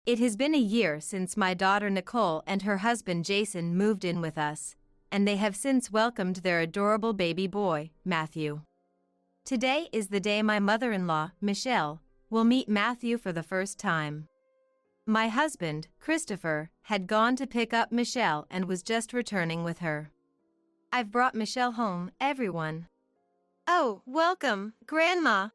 It has been a year since my daughter Nicole and her husband Jason moved in with us, and they have since welcomed their adorable baby boy, Matthew. Today is the day my mother-in-law, Michelle, will meet Matthew for the first time. My husband, Christopher, had gone to pick up Michelle and was just returning with her. I've brought Michelle home, everyone. Oh, welcome, Grandma.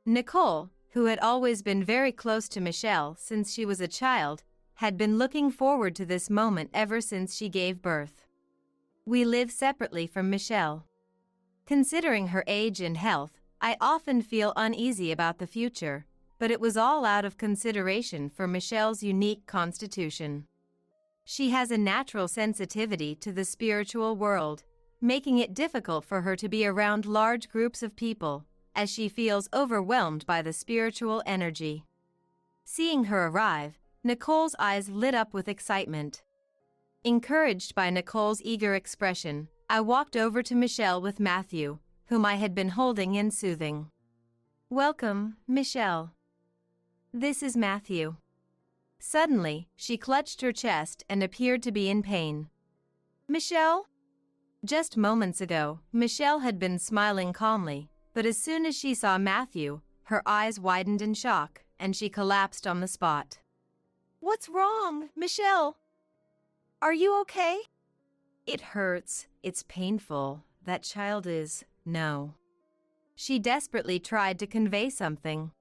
Nicole, who had always been very close to Michelle since she was a child, had been looking forward to this moment ever since she gave birth. We live separately from Michelle. Considering her age and health, I often feel uneasy about the future, but it was all out of consideration for Michelle's unique constitution. She has a natural sensitivity to the spiritual world, making it difficult for her to be around large groups of people, as she feels overwhelmed by the spiritual energy. Seeing her arrive, Nicole's eyes lit up with excitement. Encouraged by Nicole's eager expression, I walked over to Michelle with Matthew, whom I had been holding and soothing. Welcome, Michelle. This is Matthew. Suddenly, she clutched her chest and appeared to be in pain. Michelle? Just moments ago, Michelle had been smiling calmly, but as soon as she saw Matthew, her eyes widened in shock, and she collapsed on the spot. What's wrong, Michelle? Are you okay? It hurts, it's painful, that child is, no. She desperately tried to convey something.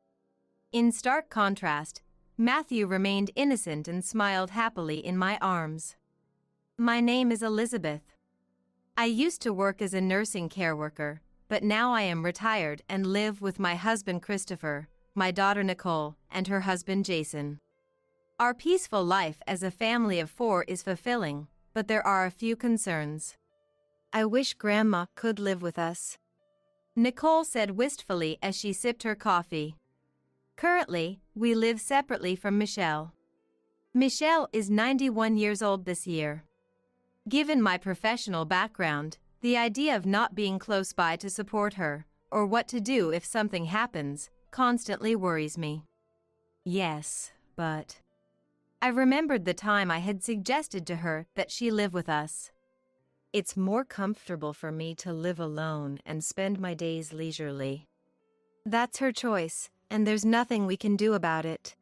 In stark contrast, Matthew remained innocent and smiled happily in my arms. My name is Elizabeth. I used to work as a nursing care worker, but now I am retired and live with my husband Christopher, my daughter Nicole, and her husband Jason. Our peaceful life as a family of 4 is fulfilling, but there are a few concerns. I wish Grandma could live with us, Nicole said wistfully as she sipped her coffee. Currently, we live separately from Michelle. Michelle is 91 years old this year. Given my professional background, the idea of not being close by to support her, or what to do if something happens, constantly worries me. Yes, but I remembered the time I had suggested to her that she live with us. It's more comfortable for me to live alone and spend my days leisurely. That's her choice, and there's nothing we can do about it.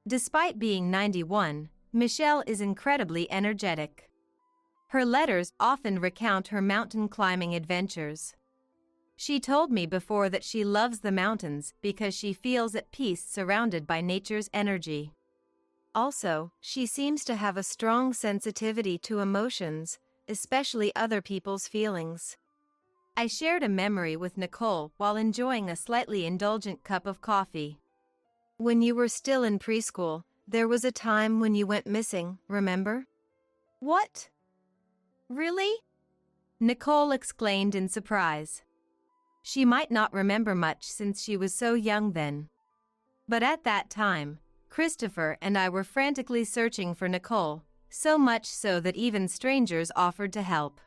Despite being 91, Michelle is incredibly energetic. Her letters often recount her mountain climbing adventures. She told me before that she loves the mountains because she feels at peace surrounded by nature's energy. Also, she seems to have a strong sensitivity to emotions, especially other people's feelings. I shared a memory with Nicole while enjoying a slightly indulgent cup of coffee. When you were still in preschool, there was a time when you went missing, remember? What? Really? Nicole exclaimed in surprise. She might not remember much since she was so young then. But at that time, Christopher and I were frantically searching for Nicole, so much so that even strangers offered to help.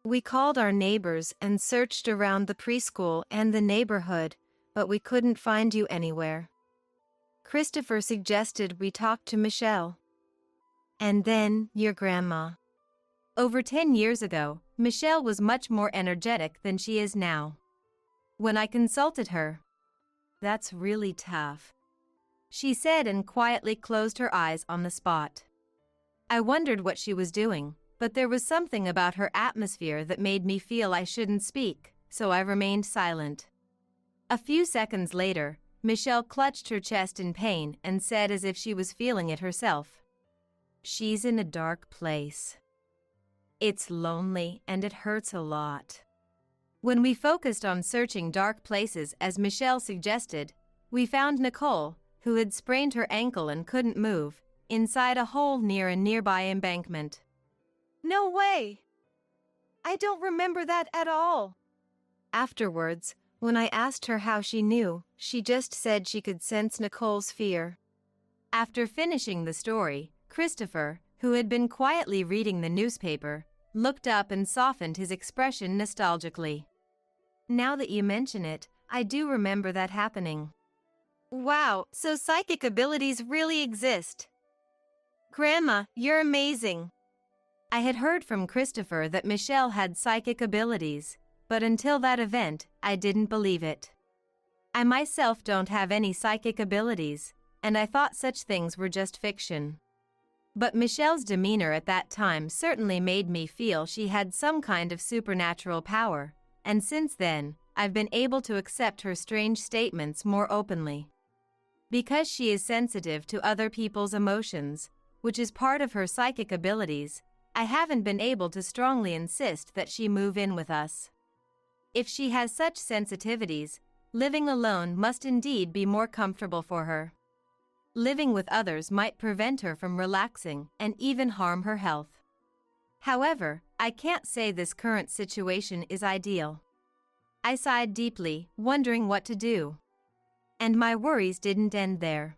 We called our neighbors and searched around the preschool and the neighborhood, but we couldn't find you anywhere. Christopher suggested we talk to Michelle. And then, your grandma. Over 10 years ago, Michelle was much more energetic than she is now. When I consulted her, "That's really tough," she said and quietly closed her eyes on the spot. I wondered what she was doing, but there was something about her atmosphere that made me feel I shouldn't speak, so I remained silent. A few seconds later, Michelle clutched her chest in pain and said as if she was feeling it herself, "She's in a dark place. It's lonely and it hurts a lot." When we focused on searching dark places as Michelle suggested, we found Nicole, who had sprained her ankle and couldn't move, inside a hole near a nearby embankment. No way! I don't remember that at all. Afterwards, when I asked her how she knew, she just said she could sense Nicole's fear. After finishing the story, Christopher, who had been quietly reading the newspaper, looked up and softened his expression nostalgically. Now that you mention it, I do remember that happening. Wow, so psychic abilities really exist. Grandma, you're amazing. I had heard from Christopher that Michelle had psychic abilities, but until that event, I didn't believe it. I myself don't have any psychic abilities, and I thought such things were just fiction. But Michelle's demeanor at that time certainly made me feel she had some kind of supernatural power, and since then, I've been able to accept her strange statements more openly. Because she is sensitive to other people's emotions, which is part of her psychic abilities, I haven't been able to strongly insist that she move in with us. If she has such sensitivities, living alone must indeed be more comfortable for her. Living with others might prevent her from relaxing and even harm her health. However, I can't say this current situation is ideal. I sighed deeply, wondering what to do. And my worries didn't end there.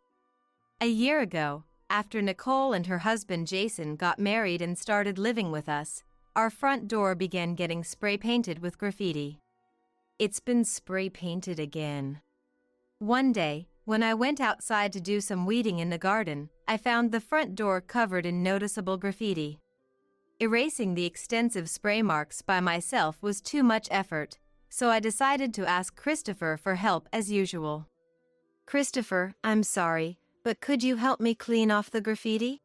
A year ago, after Nicole and her husband Jason got married and started living with us, our front door began getting spray painted with graffiti. It's been spray painted again. One day, when I went outside to do some weeding in the garden, I found the front door covered in noticeable graffiti. Erasing the extensive spray marks by myself was too much effort, so I decided to ask Christopher for help as usual. Christopher, I'm sorry, but could you help me clean off the graffiti?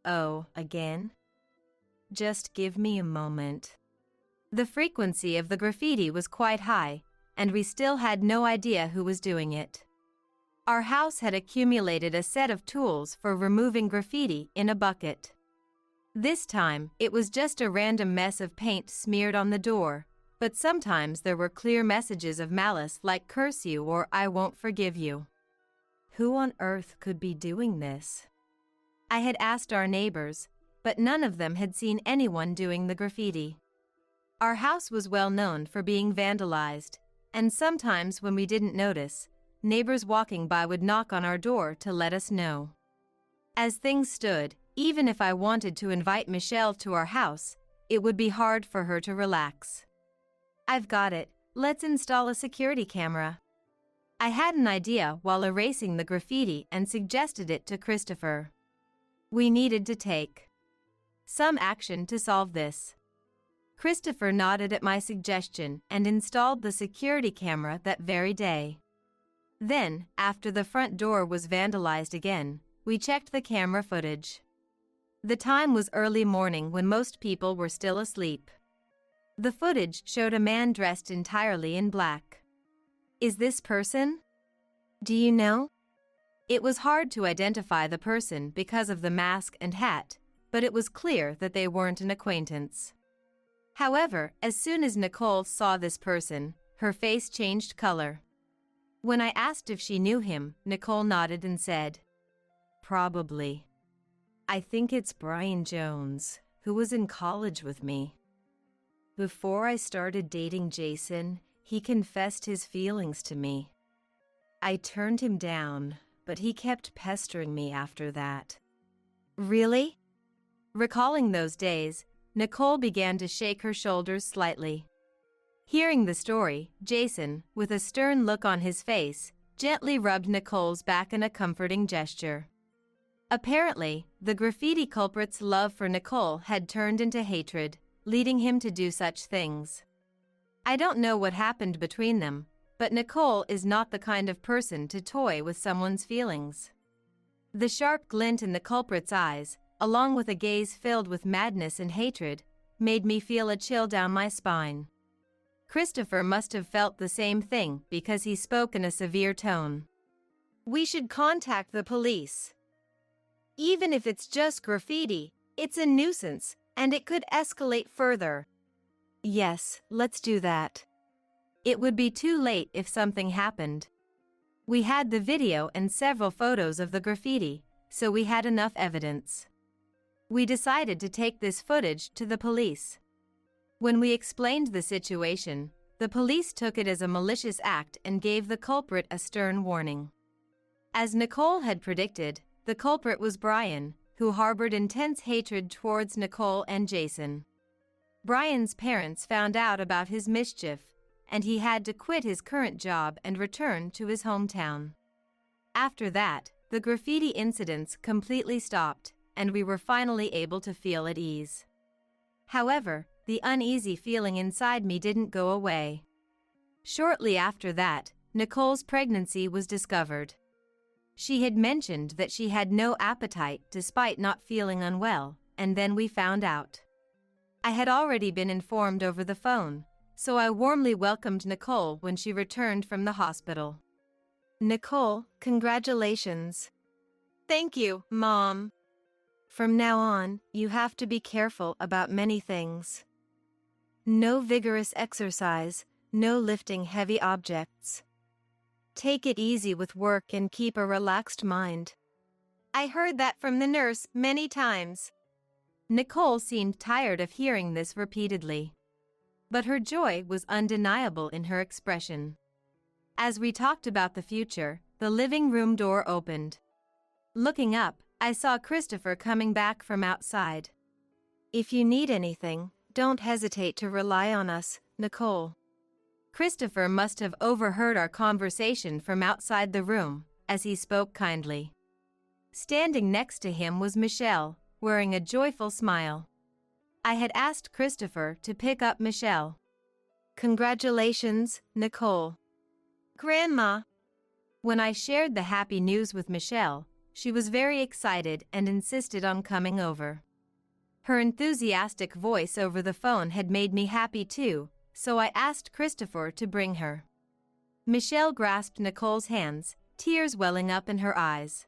Oh, again? Just give me a moment. The frequency of the graffiti was quite high, and we still had no idea who was doing it. Our house had accumulated a set of tools for removing graffiti in a bucket. This time, it was just a random mess of paint smeared on the door, but sometimes there were clear messages of malice like "curse you" or "I won't forgive you." Who on earth could be doing this? I had asked our neighbors, but none of them had seen anyone doing the graffiti. Our house was well known for being vandalized, and sometimes when we didn't notice, neighbors walking by would knock on our door to let us know. As things stood, even if I wanted to invite Michelle to our house, it would be hard for her to relax. I've got it, let's install a security camera. I had an idea while erasing the graffiti and suggested it to Christopher. We needed to take some action to solve this. Christopher nodded at my suggestion and installed the security camera that very day. Then, after the front door was vandalized again, we checked the camera footage. The time was early morning when most people were still asleep. The footage showed a man dressed entirely in black. Is this person? Do you know? It was hard to identify the person because of the mask and hat, but it was clear that they weren't an acquaintance. However, as soon as Nicole saw this person, her face changed color. When I asked if she knew him, Nicole nodded and said, "Probably. I think it's Brian Jones, who was in college with me. Before I started dating Jason, he confessed his feelings to me. I turned him down, but he kept pestering me after that." Really? Recalling those days, Nicole began to shake her shoulders slightly. Hearing the story, Jason, with a stern look on his face, gently rubbed Nicole's back in a comforting gesture. Apparently, the graffiti culprit's love for Nicole had turned into hatred, leading him to do such things. I don't know what happened between them, but Nicole is not the kind of person to toy with someone's feelings. The sharp glint in the culprit's eyes, along with a gaze filled with madness and hatred, made me feel a chill down my spine. Christopher must have felt the same thing because he spoke in a severe tone. We should contact the police. Even if it's just graffiti, it's a nuisance, and it could escalate further. Yes, let's do that. It would be too late if something happened. We had the video and several photos of the graffiti, so we had enough evidence. We decided to take this footage to the police. When we explained the situation, the police took it as a malicious act and gave the culprit a stern warning. As Nicole had predicted, the culprit was Brian, who harbored intense hatred towards Nicole and Jason. Brian's parents found out about his mischief, and he had to quit his current job and return to his hometown. After that, the graffiti incidents completely stopped, and we were finally able to feel at ease. However, the uneasy feeling inside me didn't go away. Shortly after that, Nicole's pregnancy was discovered. She had mentioned that she had no appetite despite not feeling unwell, and then we found out. I had already been informed over the phone, so I warmly welcomed Nicole when she returned from the hospital. Nicole, congratulations. Thank you, Mom. From now on, you have to be careful about many things. No vigorous exercise, no lifting heavy objects. Take it easy with work and keep a relaxed mind. I heard that from the nurse many times. Nicole seemed tired of hearing this repeatedly. But her joy was undeniable in her expression. As we talked about the future, the living room door opened. Looking up, I saw Christopher coming back from outside. If you need anything, don't hesitate to rely on us, Nicole. Christopher must have overheard our conversation from outside the room, as he spoke kindly. Standing next to him was Michelle, wearing a joyful smile. I had asked Christopher to pick up Michelle. Congratulations, Nicole. Grandma. When I shared the happy news with Michelle, she was very excited and insisted on coming over. Her enthusiastic voice over the phone had made me happy too, so I asked Christopher to bring her. Michelle grasped Nicole's hands, tears welling up in her eyes.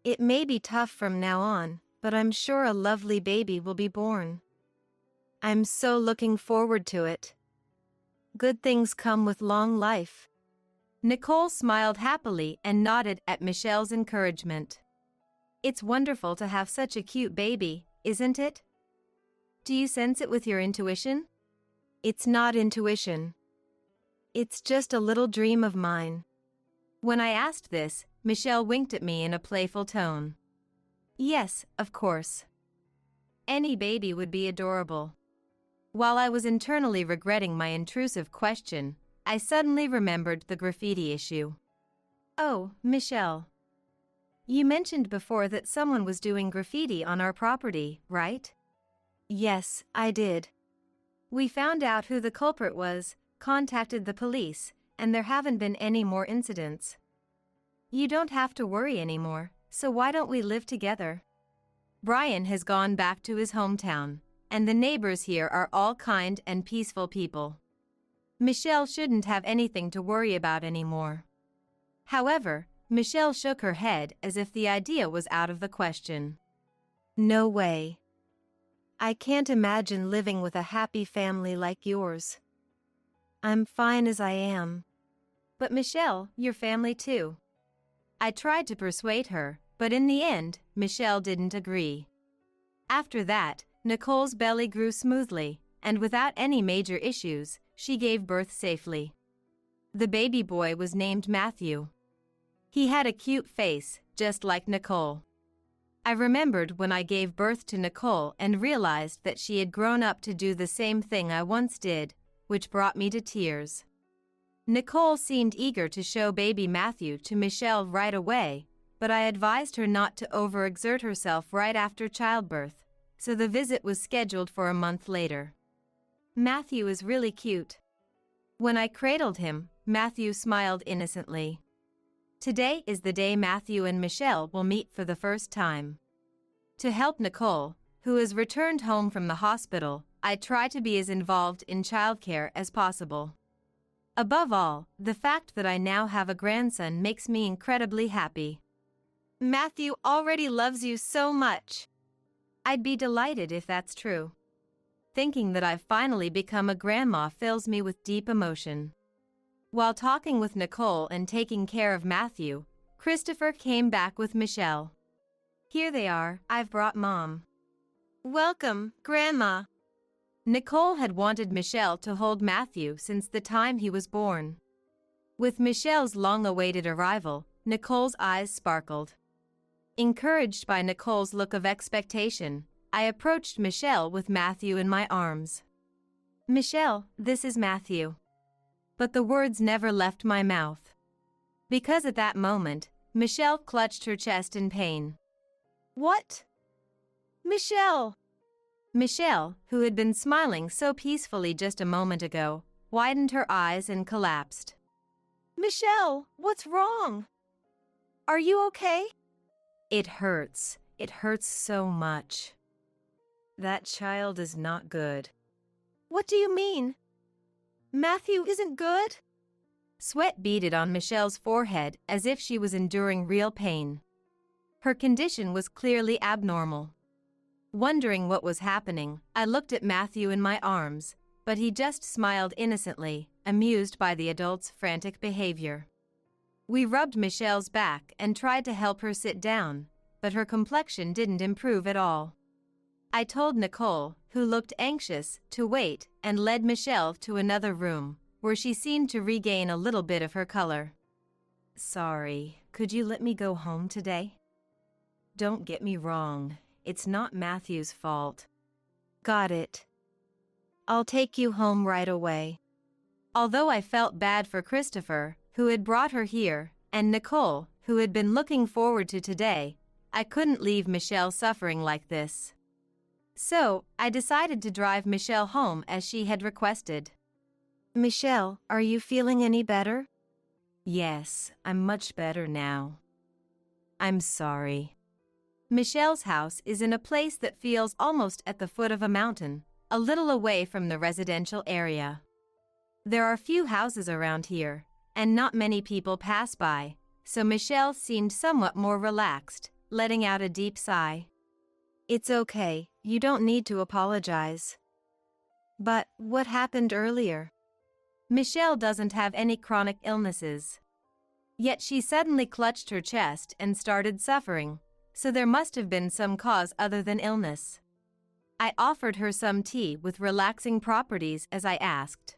It may be tough from now on, but I'm sure a lovely baby will be born. I'm so looking forward to it. Good things come with long life. Nicole smiled happily and nodded at Michelle's encouragement. It's wonderful to have such a cute baby, isn't it? Do you sense it with your intuition? It's not intuition. It's just a little dream of mine. When I asked this, Michelle winked at me in a playful tone. Yes, of course. Any baby would be adorable. While I was internally regretting my intrusive question, I suddenly remembered the graffiti issue. Oh, Michelle. You mentioned before that someone was doing graffiti on our property, right? Yes, I did. We found out who the culprit was, contacted the police, and there haven't been any more incidents. You don't have to worry anymore, so why don't we live together? Brian has gone back to his hometown, and the neighbors here are all kind and peaceful people. Michelle shouldn't have anything to worry about anymore. However, Michelle shook her head as if the idea was out of the question. No way. I can't imagine living with a happy family like yours. I'm fine as I am. But Michelle, your family too. I tried to persuade her, but in the end, Michelle didn't agree. After that, Nicole's belly grew smoothly, and without any major issues, she gave birth safely. The baby boy was named Matthew. He had a cute face, just like Nicole. I remembered when I gave birth to Nicole and realized that she had grown up to do the same thing I once did, which brought me to tears. Nicole seemed eager to show baby Matthew to Michelle right away, but I advised her not to overexert herself right after childbirth, so the visit was scheduled for a month later. Matthew is really cute. When I cradled him, Matthew smiled innocently. Today is the day Matthew and Michelle will meet for the first time. To help Nicole, who has returned home from the hospital, I try to be as involved in childcare as possible. Above all, the fact that I now have a grandson makes me incredibly happy. Matthew already loves you so much. I'd be delighted if that's true. Thinking that I've finally become a grandma fills me with deep emotion. While talking with Nicole and taking care of Matthew, Christopher came back with Michelle. Here they are, I've brought Mom. Welcome, Grandma. Nicole had wanted Michelle to hold Matthew since the time he was born. With Michelle's long-awaited arrival, Nicole's eyes sparkled. Encouraged by Nicole's look of expectation, I approached Michelle with Matthew in my arms. Michelle, this is Matthew. But the words never left my mouth. Because at that moment, Michelle clutched her chest in pain. What? Michelle! Michelle, who had been smiling so peacefully just a moment ago, widened her eyes and collapsed. Michelle, what's wrong? Are you okay? It hurts. It hurts so much. That child is not good. What do you mean? Matthew isn't good? Sweat beaded on Michelle's forehead as if she was enduring real pain. Her condition was clearly abnormal. Wondering what was happening, I looked at Matthew in my arms, but he just smiled innocently, amused by the adult's frantic behavior. We rubbed Michelle's back and tried to help her sit down, but her complexion didn't improve at all. I told Nicole, who looked anxious, to wait and led Michelle to another room, where she seemed to regain a little bit of her color. Sorry, could you let me go home today? Don't get me wrong, it's not Matthew's fault. Got it. I'll take you home right away. Although I felt bad for Christopher, who had brought her here, and Nicole, who had been looking forward to today, I couldn't leave Michelle suffering like this. So, I decided to drive Michelle home as she had requested. Michelle, are you feeling any better? Yes, I'm much better now. I'm sorry. Michelle's house is in a place that feels almost at the foot of a mountain, a little away from the residential area. There are few houses around here, and not many people pass by, so Michelle seemed somewhat more relaxed, letting out a deep sigh. It's okay, you don't need to apologize. But what happened earlier? Michelle doesn't have any chronic illnesses. Yet she suddenly clutched her chest and started suffering, so there must have been some cause other than illness. I offered her some tea with relaxing properties as I asked.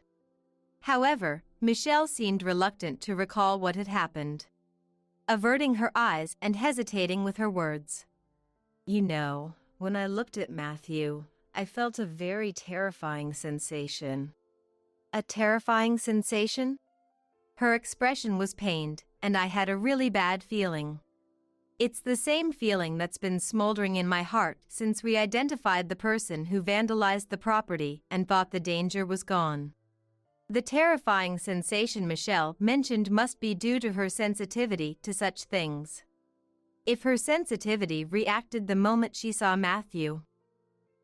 However, Michelle seemed reluctant to recall what had happened, averting her eyes and hesitating with her words. You know, when I looked at Matthew, I felt a very terrifying sensation. A terrifying sensation? Her expression was pained, and I had a really bad feeling. It's the same feeling that's been smoldering in my heart since we identified the person who vandalized the property and thought the danger was gone. The terrifying sensation Michelle mentioned must be due to her sensitivity to such things. If her sensitivity reacted the moment she saw Matthew.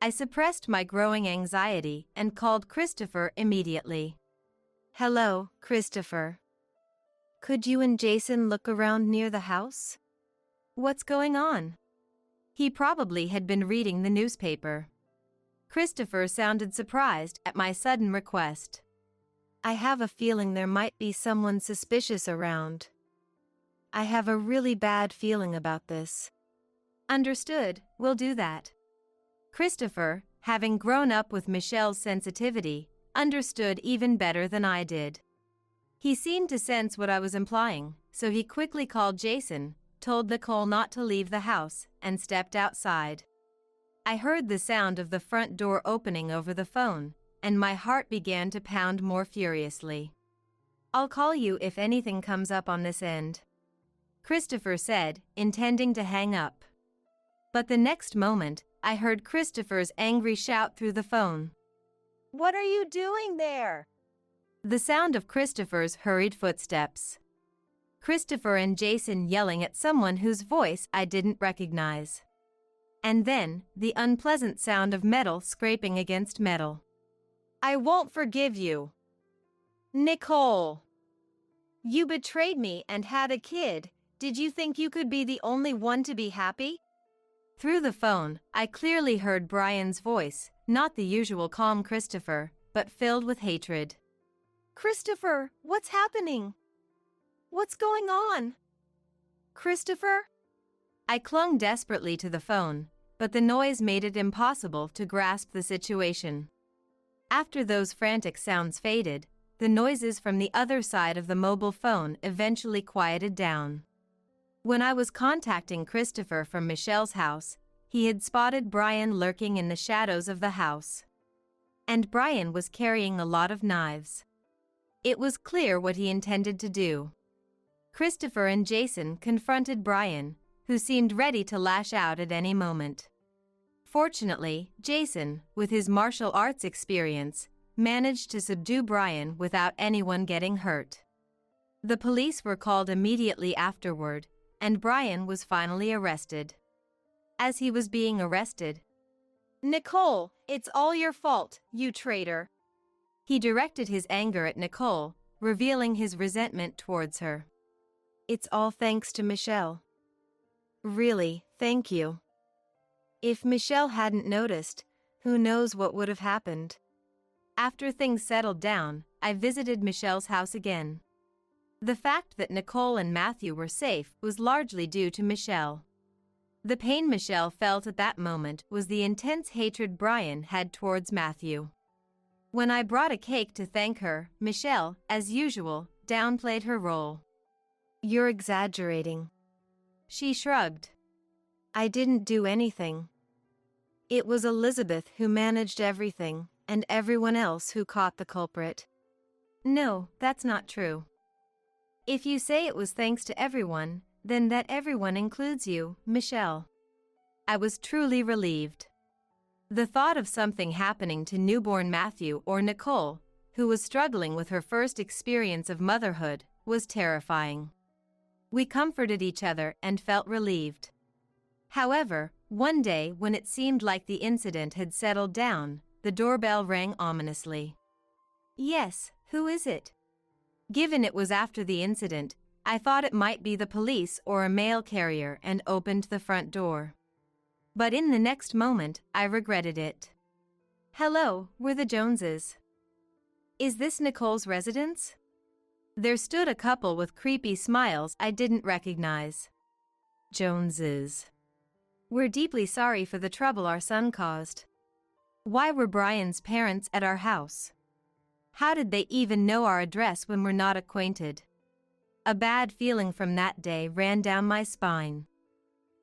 I suppressed my growing anxiety and called Christopher immediately. Hello, Christopher. Could you and Jason look around near the house? What's going on? He probably had been reading the newspaper. Christopher sounded surprised at my sudden request. I have a feeling there might be someone suspicious around. I have a really bad feeling about this. Understood, we'll do that. Christopher, having grown up with Michelle's sensitivity, understood even better than I did. He seemed to sense what I was implying, so he quickly called Jason, told Nicole not to leave the house, and stepped outside. I heard the sound of the front door opening over the phone, and my heart began to pound more furiously. I'll call you if anything comes up on this end, Christopher said, intending to hang up. But the next moment, I heard Christopher's angry shout through the phone. What are you doing there? The sound of Christopher's hurried footsteps. Christopher and Jason yelling at someone whose voice I didn't recognize. And then, the unpleasant sound of metal scraping against metal. I won't forgive you. Nicole. You betrayed me and had a kid. Did you think you could be the only one to be happy? Through the phone, I clearly heard Brian's voice, not the usual calm Christopher, but filled with hatred. Christopher, what's happening? What's going on? Christopher? I clung desperately to the phone, but the noise made it impossible to grasp the situation. After those frantic sounds faded, the noises from the other side of the mobile phone eventually quieted down. When I was contacting Christopher from Michelle's house, he had spotted Brian lurking in the shadows of the house. And Brian was carrying a lot of knives. It was clear what he intended to do. Christopher and Jason confronted Brian, who seemed ready to lash out at any moment. Fortunately, Jason, with his martial arts experience, managed to subdue Brian without anyone getting hurt. The police were called immediately afterward, and Brian was finally arrested. As he was being arrested, Nicole, it's all your fault, you traitor. he directed his anger at Nicole, revealing his resentment towards her. It's all thanks to Michelle. Really, thank you. If Michelle hadn't noticed, who knows what would have happened. After things settled down, I visited Michelle's house again. The fact that Nicole and Matthew were safe was largely due to Michelle. The pain Michelle felt at that moment was the intense hatred Brian had towards Matthew. When I brought a cake to thank her, Michelle, as usual, downplayed her role. You're exaggerating. She shrugged. I didn't do anything. It was Elizabeth who managed everything, and everyone else who caught the culprit. No, that's not true. If you say it was thanks to everyone, then that everyone includes you, Michelle. I was truly relieved. The thought of something happening to newborn Matthew or Nicole, who was struggling with her first experience of motherhood, was terrifying. We comforted each other and felt relieved. However, one day when it seemed like the incident had settled down, the doorbell rang ominously. Yes, who is it? Given it was after the incident, I thought it might be the police or a mail carrier and opened the front door. But in the next moment, I regretted it. Hello, we're the Joneses. Is this Nicole's residence? There stood a couple with creepy smiles I didn't recognize. Joneses. We're deeply sorry for the trouble our son caused. Why were Brian's parents at our house? How did they even know our address when we're not acquainted? A bad feeling from that day ran down my spine.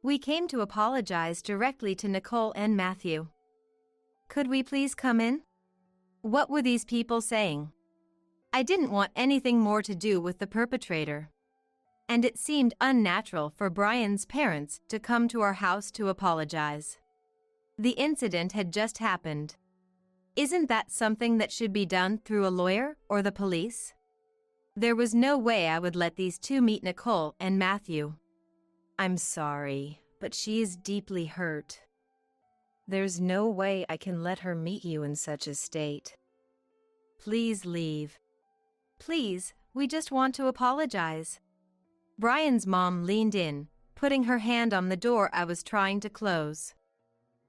We came to apologize directly to Nicole and Matthew. Could we please come in? What were these people saying? I didn't want anything more to do with the perpetrator. And it seemed unnatural for Brian's parents to come to our house to apologize. The incident had just happened. Isn't that something that should be done through a lawyer or the police? There was no way I would let these two meet Nicole and Matthew. I'm sorry, but she is deeply hurt. There's no way I can let her meet you in such a state. Please leave. Please, we just want to apologize. Brian's mom leaned in, putting her hand on the door I was trying to close.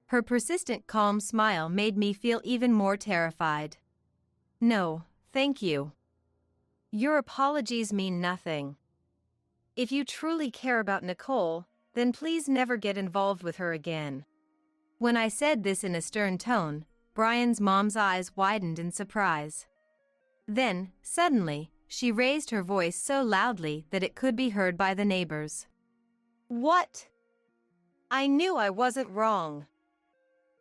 Her persistent calm smile made me feel even more terrified. No, thank you. Your apologies mean nothing. If you truly care about Nicole, then please never get involved with her again. When I said this in a stern tone, Brian's mom's eyes widened in surprise. Then, suddenly, she raised her voice so loudly that it could be heard by the neighbors. What? I knew I wasn't wrong.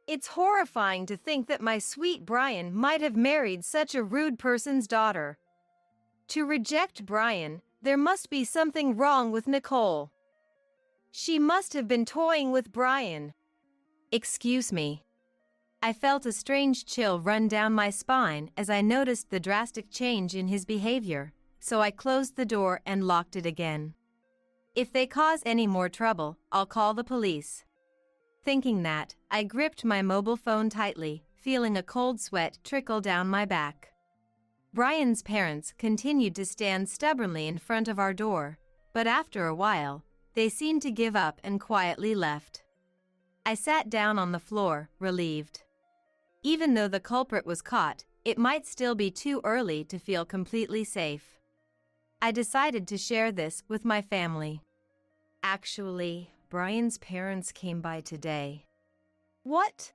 It's horrifying to think that my sweet Brian might have married such a rude person's daughter. To reject Brian, there must be something wrong with Nicole. She must have been toying with Brian. Excuse me. I felt a strange chill run down my spine as I noticed the drastic change in his behavior, so I closed the door and locked it again. If they cause any more trouble, I'll call the police. Thinking that, I gripped my mobile phone tightly, feeling a cold sweat trickle down my back. Brian's parents continued to stand stubbornly in front of our door, but after a while, they seemed to give up and quietly left. I sat down on the floor, relieved. Even though the culprit was caught, it might still be too early to feel completely safe. I decided to share this with my family. Actually, Brian's parents came by today. What?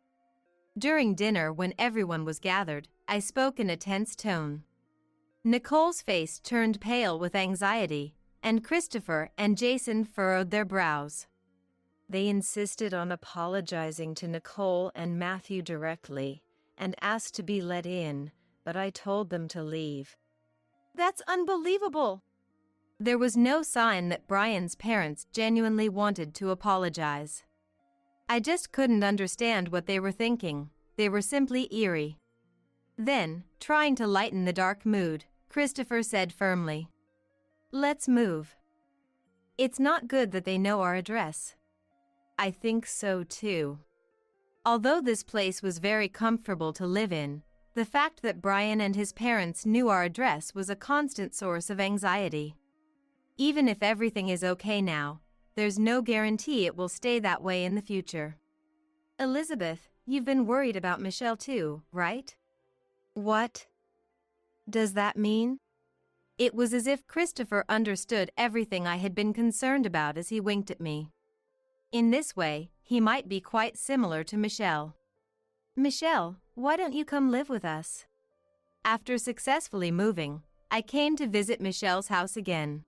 During dinner, when everyone was gathered, I spoke in a tense tone. Nicole's face turned pale with anxiety, and Christopher and Jason furrowed their brows. They insisted on apologizing to Nicole and Matthew directly and asked to be let in, but I told them to leave. That's unbelievable. There was no sign that Brian's parents genuinely wanted to apologize. I just couldn't understand what they were thinking. They were simply eerie. Then, trying to lighten the dark mood, Christopher said firmly, "Let's move. It's not good that they know our address." I think so too. Although this place was very comfortable to live in, the fact that Brian and his parents knew our address was a constant source of anxiety. Even if everything is okay now, there's no guarantee it will stay that way in the future. Elizabeth, you've been worried about Michelle too, right? What does that mean? It was as if Christopher understood everything I had been concerned about as he winked at me. In this way, he might be quite similar to Michelle. Michelle, why don't you come live with us? After successfully moving, I came to visit Michelle's house again.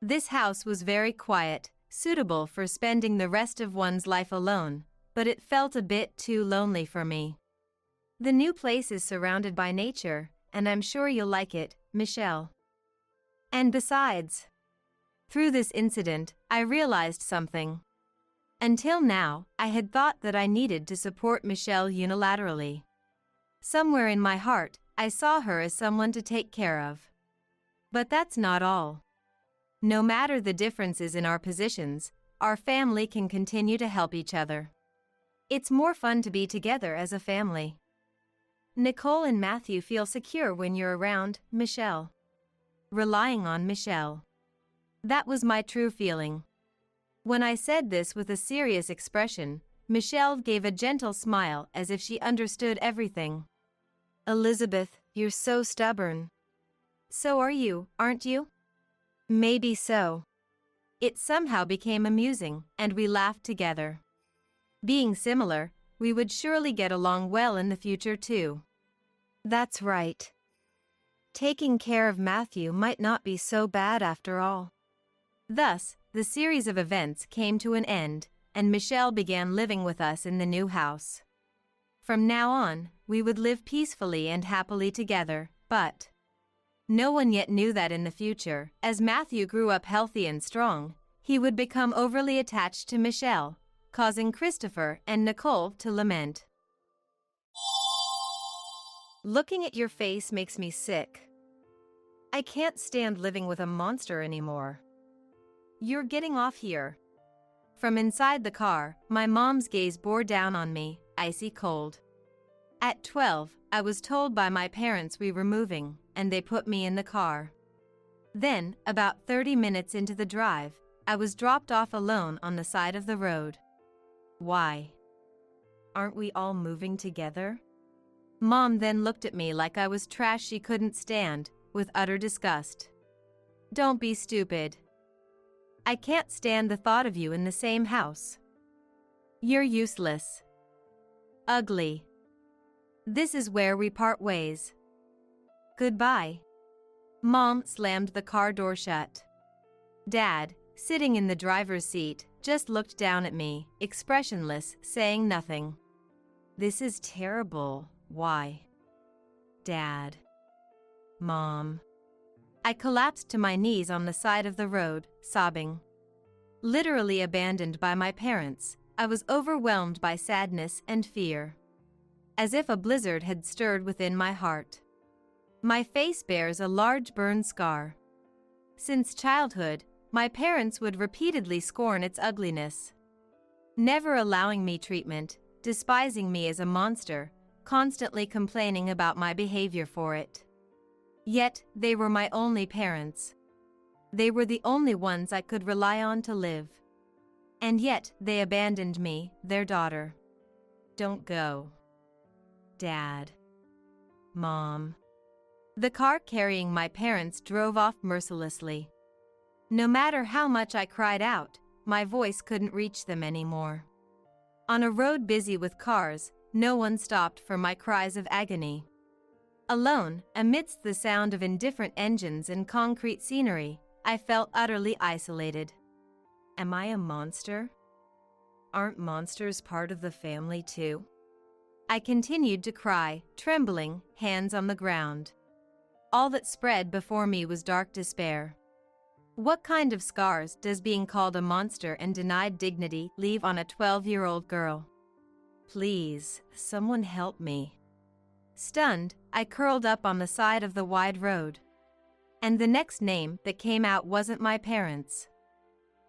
This house was very quiet, suitable for spending the rest of one's life alone, but it felt a bit too lonely for me. The new place is surrounded by nature, and I'm sure you'll like it, Michelle. And besides, through this incident, I realized something. Until now, I had thought that I needed to support Michelle unilaterally. Somewhere in my heart, I saw her as someone to take care of. But that's not all. No matter the differences in our positions, our family can continue to help each other. It's more fun to be together as a family. Nicole and Matthew feel secure when you're around, Michelle. Relying on Michelle. That was my true feeling. When I said this with a serious expression, Michelle gave a gentle smile as if she understood everything. Elizabeth, you're so stubborn. So are you, aren't you? Maybe so. It somehow became amusing, and we laughed together. Being similar, we would surely get along well in the future too. That's right. Taking care of Matthew might not be so bad after all. Thus, the series of events came to an end, and Michelle began living with us in the new house. From now on, we would live peacefully and happily together, but no one yet knew that in the future, as Matthew grew up healthy and strong, he would become overly attached to Michelle, causing Christopher and Nicole to lament. Looking at your face makes me sick. I can't stand living with a monster anymore. You're getting off here. From inside the car, my mom's gaze bore down on me, icy cold. At 12, I was told by my parents we were moving, and they put me in the car. Then, about 30 minutes into the drive, I was dropped off alone on the side of the road. Why? Aren't we all moving together? Mom then looked at me like I was trash she couldn't stand, with utter disgust. Don't be stupid. I can't stand the thought of you in the same house. You're useless. Ugly. This is where we part ways. Goodbye. Mom slammed the car door shut. Dad, sitting in the driver's seat, just looked down at me, expressionless, saying nothing. This is terrible. Why? Dad. Mom. I collapsed to my knees on the side of the road, sobbing. Literally abandoned by my parents, I was overwhelmed by sadness and fear. As if a blizzard had stirred within my heart. My face bears a large burn scar. Since childhood, my parents would repeatedly scorn its ugliness. Never allowing me treatment, despising me as a monster, constantly complaining about my behavior for it. Yet, they were my only parents. They were the only ones I could rely on to live. And yet, they abandoned me, their daughter. Don't go. Dad. Mom. The car carrying my parents drove off mercilessly. No matter how much I cried out, my voice couldn't reach them anymore. On a road busy with cars, no one stopped for my cries of agony. Alone, amidst the sound of indifferent engines and concrete scenery, I felt utterly isolated. Am I a monster? Aren't monsters part of the family too? I continued to cry, trembling, hands on the ground. All that spread before me was dark despair. What kind of scars does being called a monster and denied dignity leave on a 12-year-old girl? Please, someone help me. Stunned, I curled up on the side of the wide road. And the next name that came out wasn't my parents'.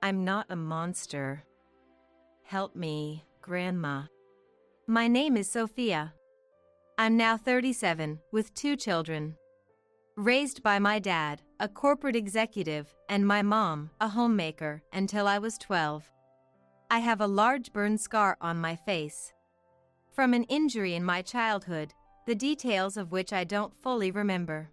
I'm not a monster. Help me, Grandma. My name is Sophia. I'm now 37, with 2 children. Raised by my dad, a corporate executive, and my mom, a homemaker, until I was 12. I have a large burn scar on my face. From an injury in my childhood, the details of which I don't fully remember.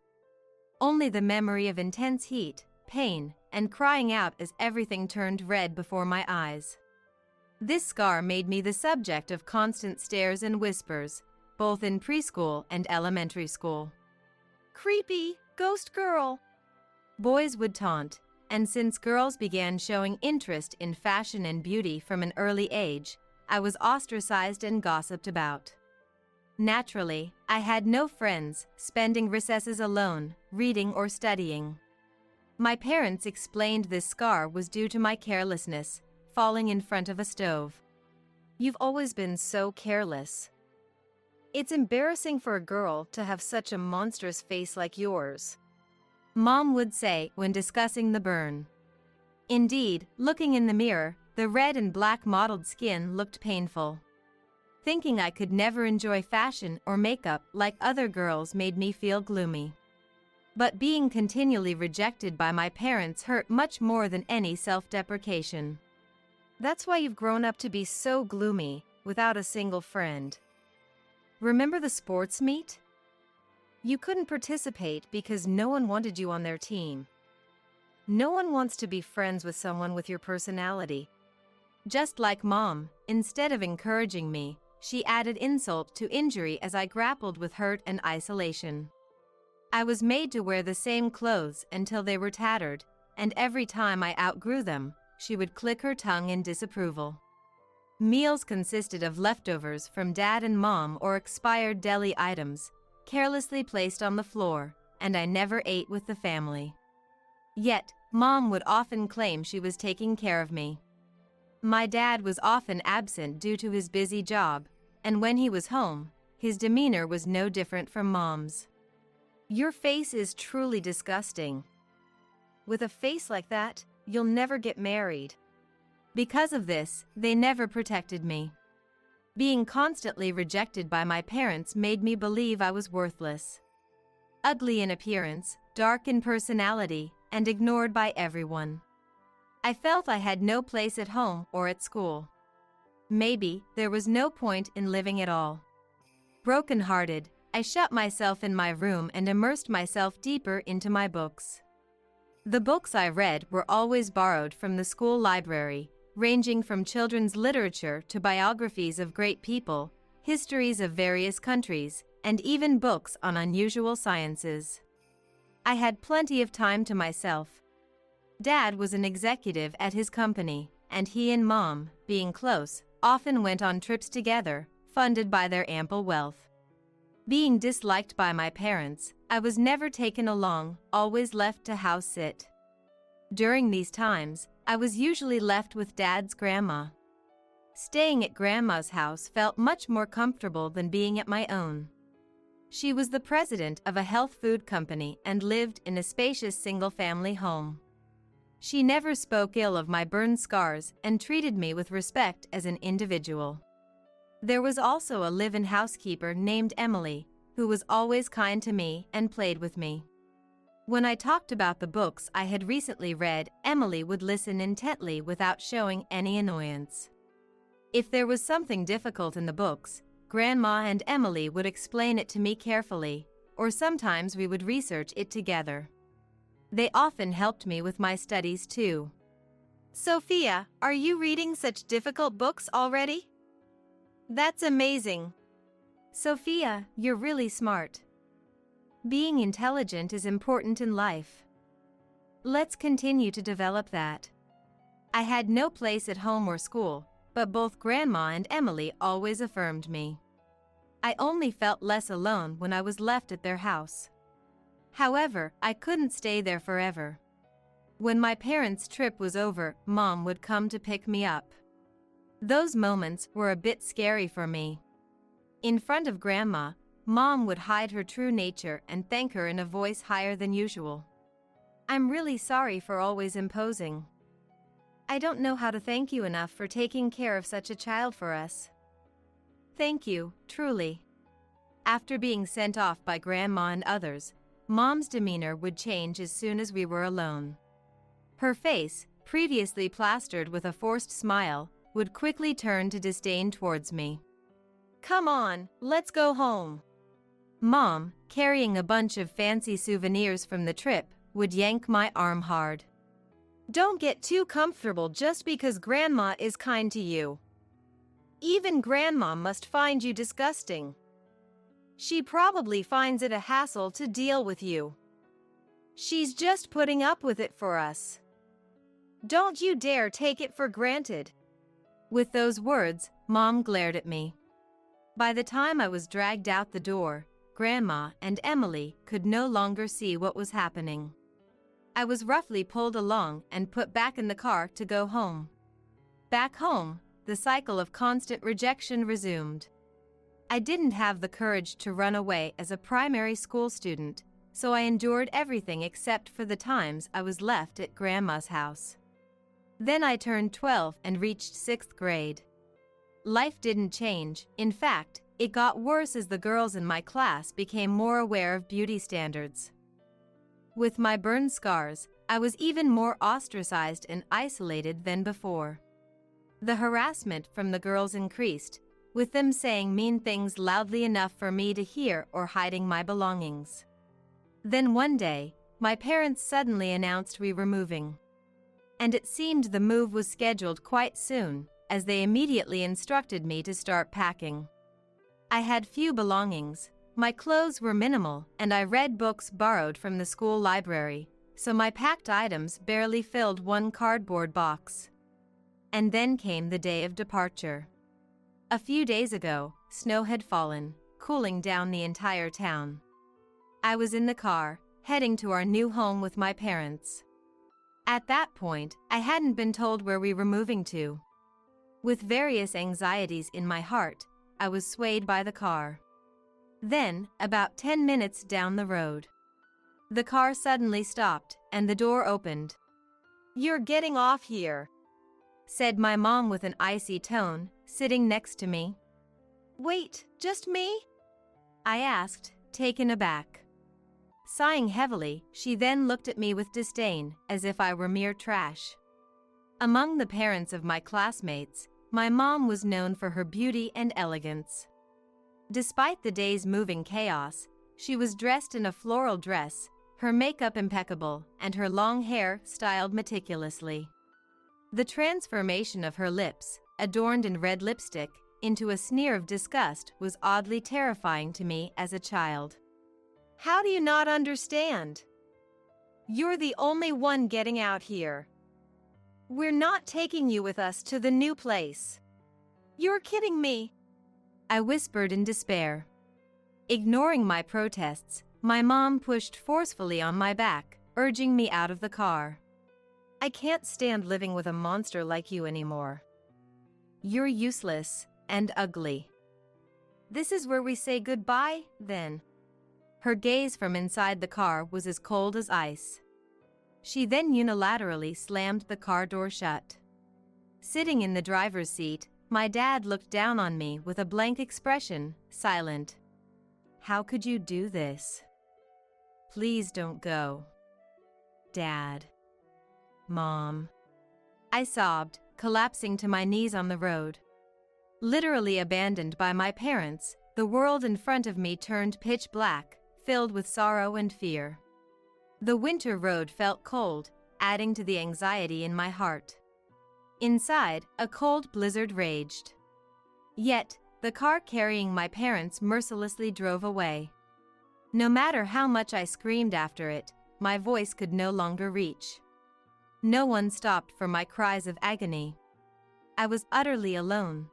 Only the memory of intense heat, pain, and crying out as everything turned red before my eyes. This scar made me the subject of constant stares and whispers, both in preschool and elementary school. Creepy, ghost girl. Boys would taunt, and since girls began showing interest in fashion and beauty from an early age, I was ostracized and gossiped about. Naturally, I had no friends, spending recesses alone, reading or studying. My parents explained this scar was due to my carelessness, falling in front of a stove. You've always been so careless. It's embarrassing for a girl to have such a monstrous face like yours, Mom would say when discussing the burn. Indeed, looking in the mirror, the red and black mottled skin looked painful. Thinking I could never enjoy fashion or makeup like other girls made me feel gloomy. But being continually rejected by my parents hurt much more than any self-deprecation. That's why you've grown up to be so gloomy, without a single friend. Remember the sports meet? You couldn't participate because no one wanted you on their team. No one wants to be friends with someone with your personality. Just like Mom, instead of encouraging me, she added insult to injury as I grappled with hurt and isolation. I was made to wear the same clothes until they were tattered, and every time I outgrew them, she would click her tongue in disapproval. Meals consisted of leftovers from Dad and Mom or expired deli items, carelessly placed on the floor, and I never ate with the family. Yet, Mom would often claim she was taking care of me. My dad was often absent due to his busy job, and when he was home, his demeanor was no different from Mom's. Your face is truly disgusting. With a face like that, you'll never get married. Because of this, they never protected me. Being constantly rejected by my parents made me believe I was worthless. Ugly in appearance, dark in personality, and ignored by everyone. I felt I had no place at home or at school. Maybe there was no point in living at all. Broken-hearted, I shut myself in my room and immersed myself deeper into my books. The books I read were always borrowed from the school library, ranging from children's literature to biographies of great people, histories of various countries, and even books on unusual sciences. I had plenty of time to myself. Dad was an executive at his company, and he and Mom, being close, often went on trips together, funded by their ample wealth. Being disliked by my parents, I was never taken along, always left to house sit. During these times, I was usually left with Dad's grandma. Staying at Grandma's house felt much more comfortable than being at my own. She was the president of a health food company and lived in a spacious single-family home. She never spoke ill of my burn scars and treated me with respect as an individual. There was also a live-in housekeeper named Emily, who was always kind to me and played with me. When I talked about the books I had recently read, Emily would listen intently without showing any annoyance. If there was something difficult in the books, Grandma and Emily would explain it to me carefully, or sometimes we would research it together. They often helped me with my studies too. Sophia, are you reading such difficult books already? That's amazing. Sophia, you're really smart. Being intelligent is important in life. Let's continue to develop that. I had no place at home or school, but both Grandma and Emily always affirmed me. I only felt less alone when I was left at their house. However, I couldn't stay there forever. When my parents' trip was over, Mom would come to pick me up. Those moments were a bit scary for me. In front of Grandma, Mom would hide her true nature and thank her in a voice higher than usual. "I'm really sorry for always imposing. I don't know how to thank you enough for taking care of such a child for us." "Thank you, truly." After being sent off by Grandma and others, Mom's demeanor would change as soon as we were alone. Her face, previously plastered with a forced smile, would quickly turn to disdain towards me. "Come on, let's go home." Mom, carrying a bunch of fancy souvenirs from the trip, would yank my arm hard. "Don't get too comfortable just because Grandma is kind to you. Even Grandma must find you disgusting. She probably finds it a hassle to deal with you. She's just putting up with it for us. Don't you dare take it for granted." With those words, Mom glared at me. By the time I was dragged out the door, Grandma and Emily could no longer see what was happening. I was roughly pulled along and put back in the car to go home. Back home, the cycle of constant rejection resumed. I didn't have the courage to run away as a primary school student, so I endured everything except for the times I was left at Grandma's house. Then I turned 12 and reached 6th grade. Life didn't change. In fact, it got worse as the girls in my class became more aware of beauty standards. With my burn scars, I was even more ostracized and isolated than before. The harassment from the girls increased, with them saying mean things loudly enough for me to hear or hiding my belongings. Then one day, my parents suddenly announced we were moving. And it seemed the move was scheduled quite soon, as they immediately instructed me to start packing. I had few belongings, my clothes were minimal, and I read books borrowed from the school library, so my packed items barely filled one cardboard box. And then came the day of departure. A few days ago, snow had fallen, cooling down the entire town. I was in the car, heading to our new home with my parents. At that point, I hadn't been told where we were moving to. With various anxieties in my heart, I was swayed by the car. Then, about 10 minutes down the road, the car suddenly stopped and the door opened. "You're getting off here," said my mom with an icy tone, sitting next to me. "Wait, just me?" I asked, taken aback. Sighing heavily, she then looked at me with disdain, as if I were mere trash. Among the parents of my classmates, my mom was known for her beauty and elegance. Despite the day's moving chaos, she was dressed in a floral dress, her makeup impeccable, and her long hair styled meticulously. The transformation of her lips, adorned in red lipstick, into a sneer of disgust was oddly terrifying to me as a child. "How do you not understand? You're the only one getting out here. We're not taking you with us to the new place. You're kidding me," I whispered in despair. Ignoring my protests, my mom pushed forcefully on my back, urging me out of the car. "I can't stand living with a monster like you anymore. You're useless and ugly. This is where we say goodbye, then." Her gaze from inside the car was as cold as ice. She then unilaterally slammed the car door shut. Sitting in the driver's seat, my dad looked down on me with a blank expression, silent. "How could you do this? Please don't go. Dad. Mom." I sobbed, collapsing to my knees on the road. Literally abandoned by my parents, the world in front of me turned pitch black, filled with sorrow and fear. The winter road felt cold, adding to the anxiety in my heart. Inside, a cold blizzard raged. Yet, the car carrying my parents mercilessly drove away. No matter how much I screamed after it, my voice could no longer reach. No one stopped for my cries of agony. I was utterly alone.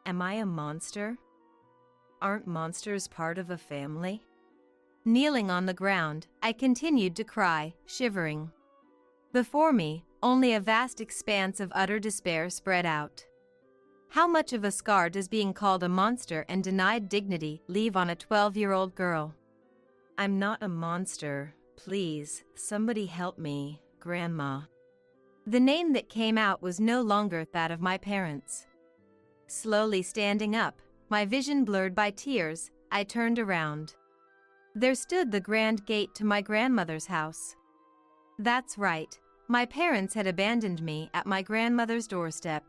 Am I a monster? Aren't monsters part of a family? Kneeling on the ground, I continued to cry, shivering. Before me, only a vast expanse of utter despair spread out. How much of a scar does being called a monster and denied dignity leave on a 12-year-old girl? I'm not a monster. Please, somebody help me, Grandma. The name that came out was no longer that of my parents. Slowly standing up, my vision blurred by tears, I turned around. There stood the grand gate to my grandmother's house. That's right, my parents had abandoned me at my grandmother's doorstep.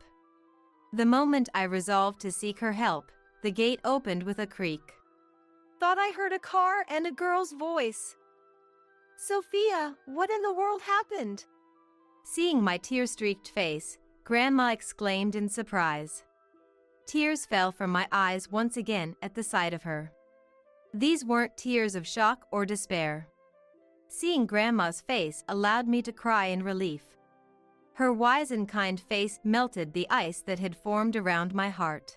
The moment I resolved to seek her help, the gate opened with a creak. Thought I heard a car and a girl's voice. Sophia, what in the world happened? Seeing my tear-streaked face, Grandma exclaimed in surprise. Tears fell from my eyes once again at the sight of her. These weren't tears of shock or despair. Seeing Grandma's face allowed me to cry in relief. Her wise and kind face melted the ice that had formed around my heart.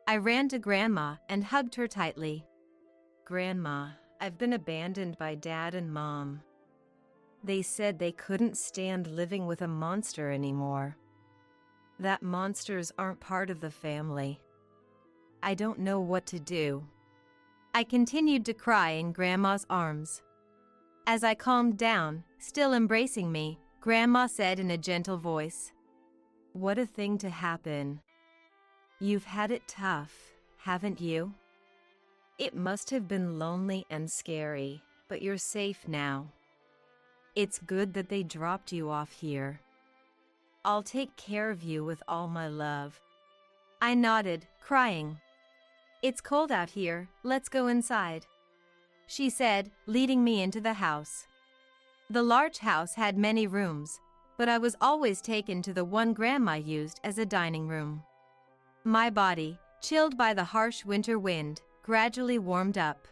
I ran to Grandma and hugged her tightly. Grandma, I've been abandoned by Dad and Mom. They said they couldn't stand living with a monster anymore. That monsters aren't part of the family. I don't know what to do. I continued to cry in Grandma's arms. As I calmed down, still embracing me, Grandma said in a gentle voice, "What a thing to happen. You've had it tough, haven't you? It must have been lonely and scary, but you're safe now. It's good that they dropped you off here. I'll take care of you with all my love." I nodded, crying. "It's cold out here, let's go inside," she said, leading me into the house. The large house had many rooms, but I was always taken to the one Grandma used as a dining room. My body, chilled by the harsh winter wind, gradually warmed up.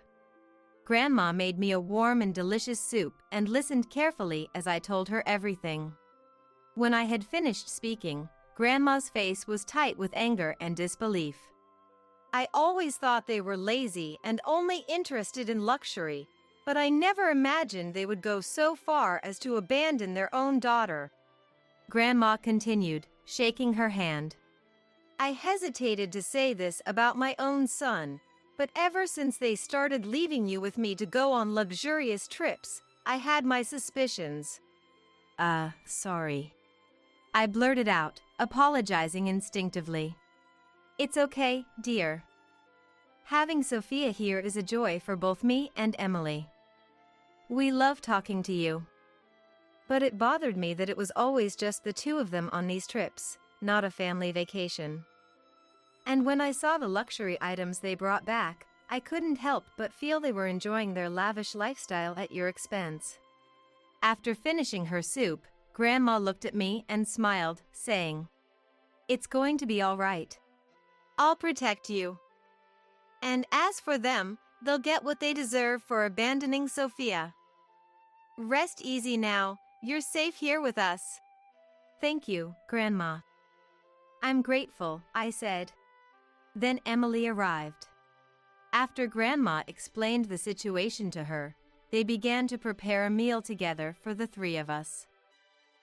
Grandma made me a warm and delicious soup and listened carefully as I told her everything. When I had finished speaking, Grandma's face was tight with anger and disbelief. I always thought they were lazy and only interested in luxury, but I never imagined they would go so far as to abandon their own daughter. Grandma continued, shaking her hand. I hesitated to say this about my own son, but ever since they started leaving you with me to go on luxurious trips, I had my suspicions. Sorry. I blurted out, apologizing instinctively. It's okay, dear. Having Sophia here is a joy for both me and Emily. We love talking to you. But it bothered me that it was always just the two of them on these trips, not a family vacation. And when I saw the luxury items they brought back, I couldn't help but feel they were enjoying their lavish lifestyle at your expense. After finishing her soup, Grandma looked at me and smiled, saying, "It's going to be all right. I'll protect you. And as for them, they'll get what they deserve for abandoning Sophia. Rest easy now, you're safe here with us." Thank you, Grandma. I'm grateful, I said. Then Emily arrived. After Grandma explained the situation to her, they began to prepare a meal together for the three of us.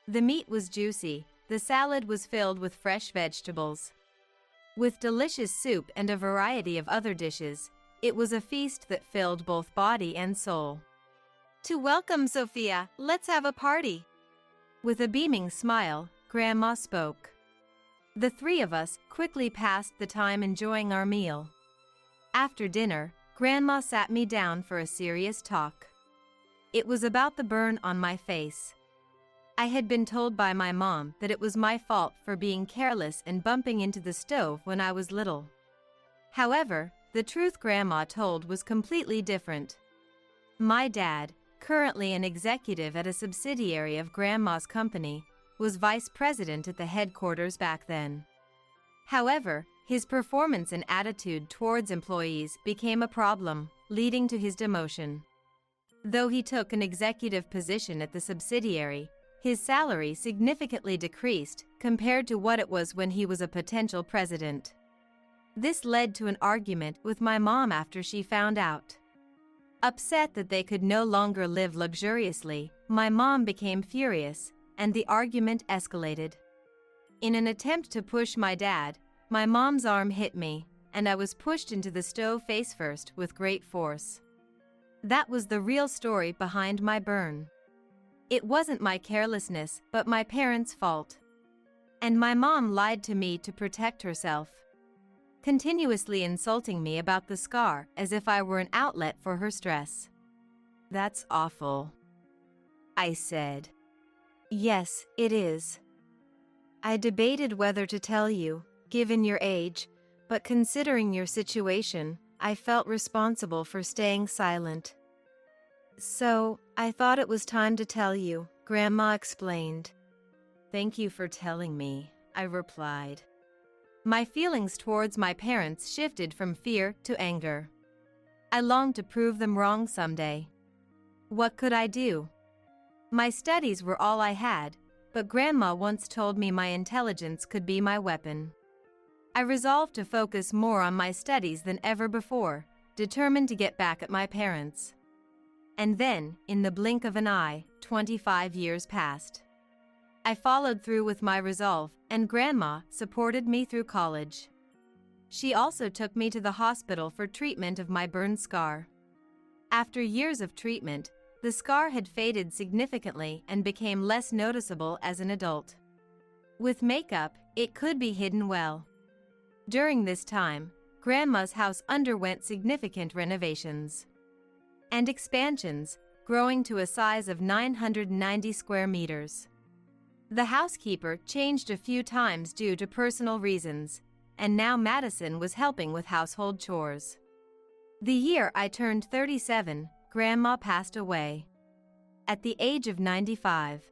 The meat was juicy, the salad was filled with fresh vegetables. With delicious soup and a variety of other dishes, it was a feast that filled both body and soul. To welcome Sophia, let's have a party. With a beaming smile, Grandma spoke. The three of us quickly passed the time enjoying our meal. After dinner, Grandma sat me down for a serious talk. It was about the burn on my face. I had been told by my mom that it was my fault for being careless and bumping into the stove when I was little. However, the truth Grandma told was completely different. My dad, currently an executive at a subsidiary of Grandma's company, was vice president at the headquarters back then. However, his performance and attitude towards employees became a problem, leading to his demotion. Though he took an executive position at the subsidiary, his salary significantly decreased compared to what it was when he was a potential president. This led to an argument with my mom after she found out. Upset that they could no longer live luxuriously, my mom became furious, and the argument escalated. In an attempt to push my dad, my mom's arm hit me, and I was pushed into the stove face first with great force. That was the real story behind my burn. It wasn't my carelessness, but my parents' fault. And my mom lied to me to protect herself, continuously insulting me about the scar as if I were an outlet for her stress. "That's awful," I said. "Yes, it is. I debated whether to tell you, given your age, but considering your situation, I felt responsible for staying silent. So, I thought it was time to tell you," Grandma explained. "Thank you for telling me," I replied. My feelings towards my parents shifted from fear to anger. I longed to prove them wrong someday. What could I do? My studies were all I had, but Grandma once told me my intelligence could be my weapon. I resolved to focus more on my studies than ever before, determined to get back at my parents. And then, in the blink of an eye, 25 years passed. I followed through with my resolve, and Grandma supported me through college. She also took me to the hospital for treatment of my burn scar. After years of treatment, the scar had faded significantly and became less noticeable as an adult. With makeup, it could be hidden well. During this time, Grandma's house underwent significant renovations and expansions, growing to a size of 990 square meters. The housekeeper changed a few times due to personal reasons, and now Madison was helping with household chores. The year I turned 37, Grandma passed away. At the age of 95.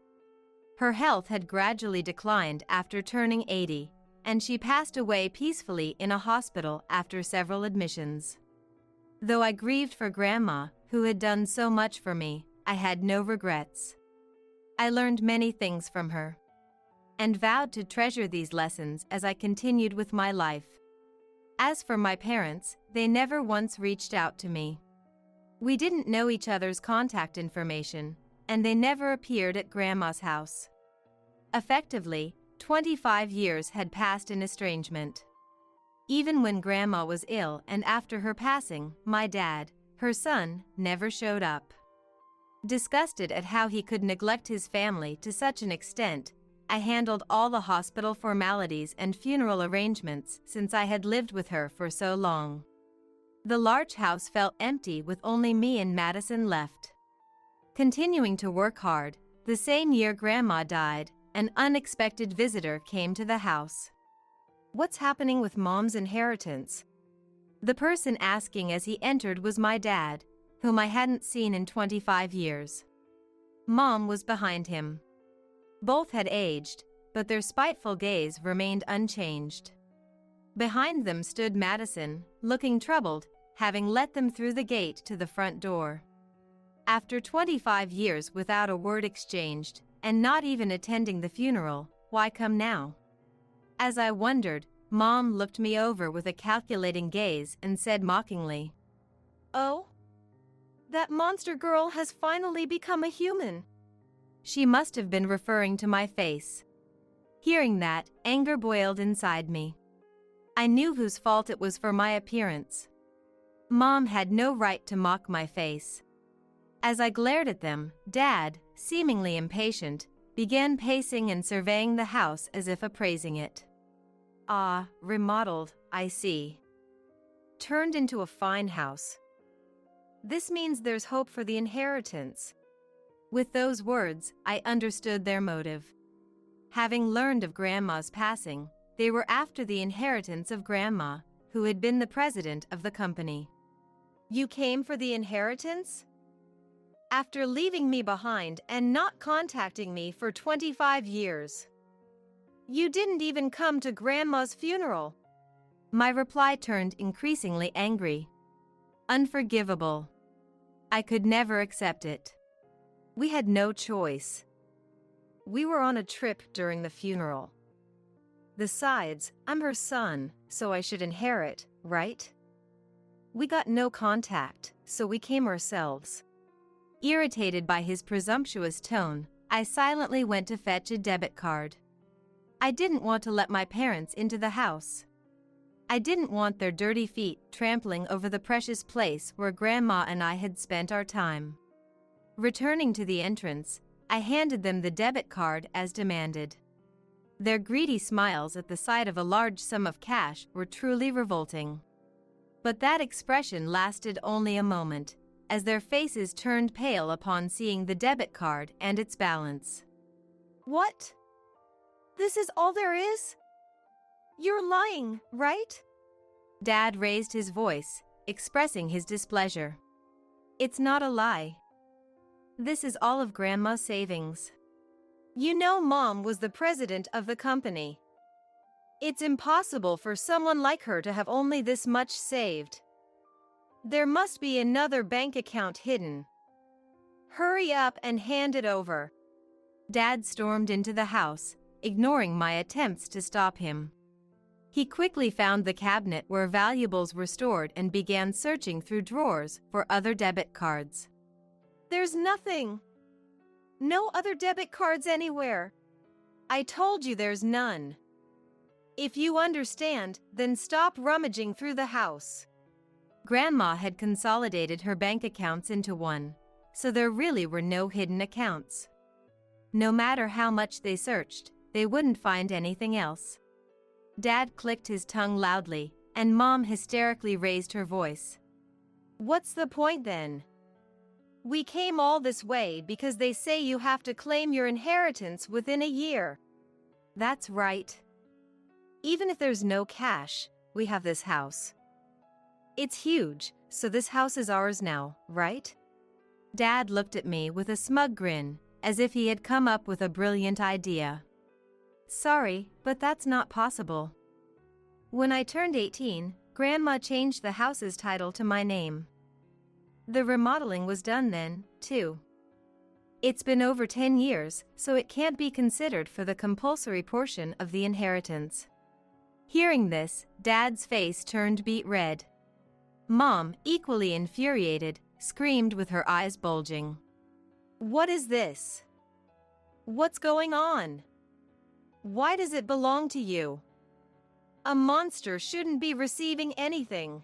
Her health had gradually declined after turning 80, and she passed away peacefully in a hospital after several admissions. Though I grieved for Grandma, who had done so much for me, I had no regrets. I learned many things from her, and vowed to treasure these lessons as I continued with my life. As for my parents, they never once reached out to me. We didn't know each other's contact information, and they never appeared at Grandma's house. Effectively, 25 years had passed in estrangement. Even when Grandma was ill and after her passing, my dad, her son, never showed up. Disgusted at how he could neglect his family to such an extent, I handled all the hospital formalities and funeral arrangements since I had lived with her for so long. The large house felt empty with only me and Madison left. Continuing to work hard, the same year Grandma died, an unexpected visitor came to the house. "What's happening with Mom's inheritance?" The person asking as he entered was my dad, whom I hadn't seen in 25 years. Mom was behind him. Both had aged, but their spiteful gaze remained unchanged. Behind them stood Madison, looking troubled, having let them through the gate to the front door. After 25 years without a word exchanged, and not even attending the funeral, why come now? As I wondered, Mom looked me over with a calculating gaze and said mockingly, "Oh? That monster girl has finally become a human." She must have been referring to my face. Hearing that, anger boiled inside me. I knew whose fault it was for my appearance. Mom had no right to mock my face. As I glared at them, Dad, seemingly impatient, began pacing and surveying the house as if appraising it. "Ah, remodeled, I see. Turned into a fine house. This means there's hope for the inheritance." With those words, I understood their motive. Having learned of Grandma's passing, they were after the inheritance of Grandma, who had been the president of the company. "You came for the inheritance? After leaving me behind and not contacting me for 25 years. You didn't even come to Grandma's funeral." My reply turned increasingly angry. Unforgivable. I could never accept it. We had no choice. "We were on a trip during the funeral. Besides, I'm her son, so I should inherit, right? We got no contact, so we came ourselves." Irritated by his presumptuous tone, I silently went to fetch a debit card. I didn't want to let my parents into the house. I didn't want their dirty feet trampling over the precious place where Grandma and I had spent our time. Returning to the entrance, I handed them the debit card as demanded. Their greedy smiles at the sight of a large sum of cash were truly revolting. But that expression lasted only a moment, as their faces turned pale upon seeing the debit card and its balance. What? This is all there is? You're lying, right? Dad raised his voice, expressing his displeasure. It's not a lie. This is all of Grandma's savings. You know Mom was the president of the company. It's impossible for someone like her to have only this much saved. There must be another bank account hidden. Hurry up and hand it over. Dad stormed into the house, ignoring my attempts to stop him. He quickly found the cabinet where valuables were stored and began searching through drawers for other debit cards. There's nothing. No other debit cards anywhere. I told you there's none. If you understand, then stop rummaging through the house. Grandma had consolidated her bank accounts into one, so there really were no hidden accounts. No matter how much they searched, they wouldn't find anything else. Dad clicked his tongue loudly, and Mom hysterically raised her voice. What's the point then? We came all this way because they say you have to claim your inheritance within a year. That's right. Even if there's no cash, we have this house. It's huge, so this house is ours now, right? Dad looked at me with a smug grin, as if he had come up with a brilliant idea. Sorry, but that's not possible. When I turned 18, Grandma changed the house's title to my name. The remodeling was done then, too. It's been over 10 years, so it can't be considered for the compulsory portion of the inheritance. Hearing this, Dad's face turned beet red. Mom, equally infuriated, screamed with her eyes bulging. What is this? What's going on? Why does it belong to you? A monster shouldn't be receiving anything.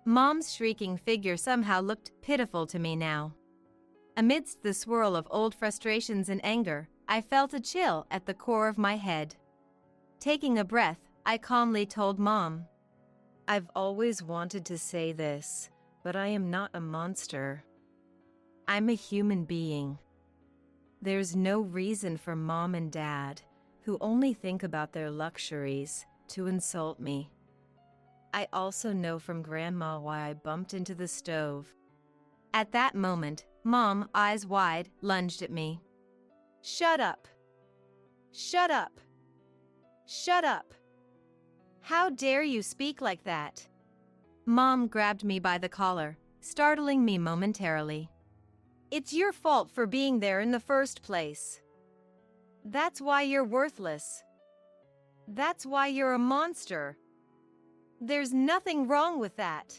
Mom's shrieking figure somehow looked pitiful to me now. Amidst the swirl of old frustrations and anger, I felt a chill at the core of my head. Taking a breath, I calmly told Mom, I've always wanted to say this, but I am not a monster. I'm a human being. There's no reason for Mom and Dad, who only think about their luxuries, to insult me. I also know from Grandma why I bumped into the stove. At that moment, Mom, eyes wide, lunged at me. Shut up! Shut up! Shut up! How dare you speak like that? Mom grabbed me by the collar, startling me momentarily. It's your fault for being there in the first place. That's why you're worthless. That's why you're a monster. There's nothing wrong with that.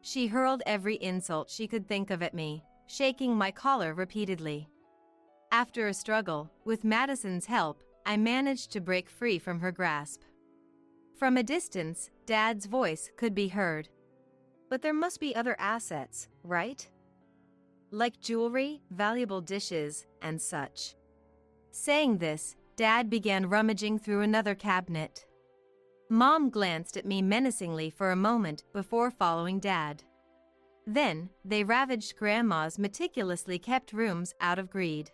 She hurled every insult she could think of at me, shaking my collar repeatedly. After a struggle, with Madison's help, I managed to break free from her grasp. From a distance, Dad's voice could be heard. But there must be other assets, right? Like jewelry, valuable dishes, and such. Saying this, Dad began rummaging through another cabinet. Mom glanced at me menacingly for a moment before following Dad. Then, they ravaged Grandma's meticulously kept rooms out of greed.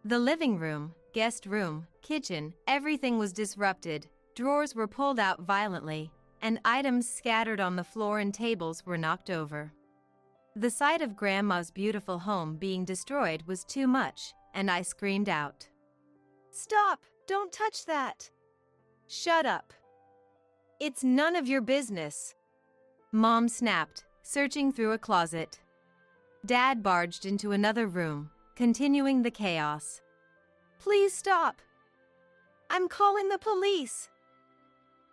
The living room, guest room, kitchen, everything was disrupted. Drawers were pulled out violently, and items scattered on the floor and tables were knocked over. The sight of Grandma's beautiful home being destroyed was too much, and I screamed out. Stop! Don't touch that! Shut up! It's none of your business. Mom snapped, searching through a closet. Dad barged into another room, continuing the chaos. Please stop! I'm calling the police!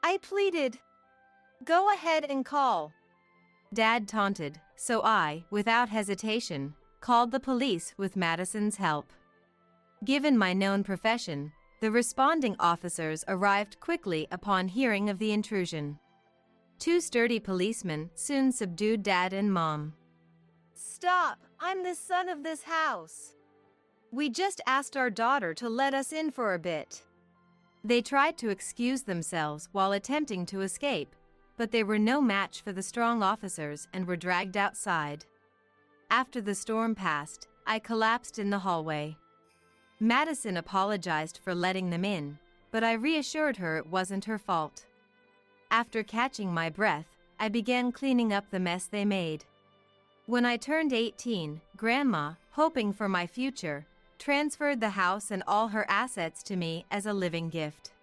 I pleaded. Go ahead and call. Dad taunted, so I, without hesitation, called the police with Madison's help. Given my known profession, the responding officers arrived quickly upon hearing of the intrusion. Two sturdy policemen soon subdued Dad and Mom. Stop! I'm the son of this house. We just asked our daughter to let us in for a bit. They tried to excuse themselves while attempting to escape, but they were no match for the strong officers and were dragged outside. After the storm passed, I collapsed in the hallway. Madison apologized for letting them in, but I reassured her it wasn't her fault. After catching my breath, I began cleaning up the mess they made. When I turned 18, Grandma, hoping for my future, transferred the house and all her assets to me as a living gift.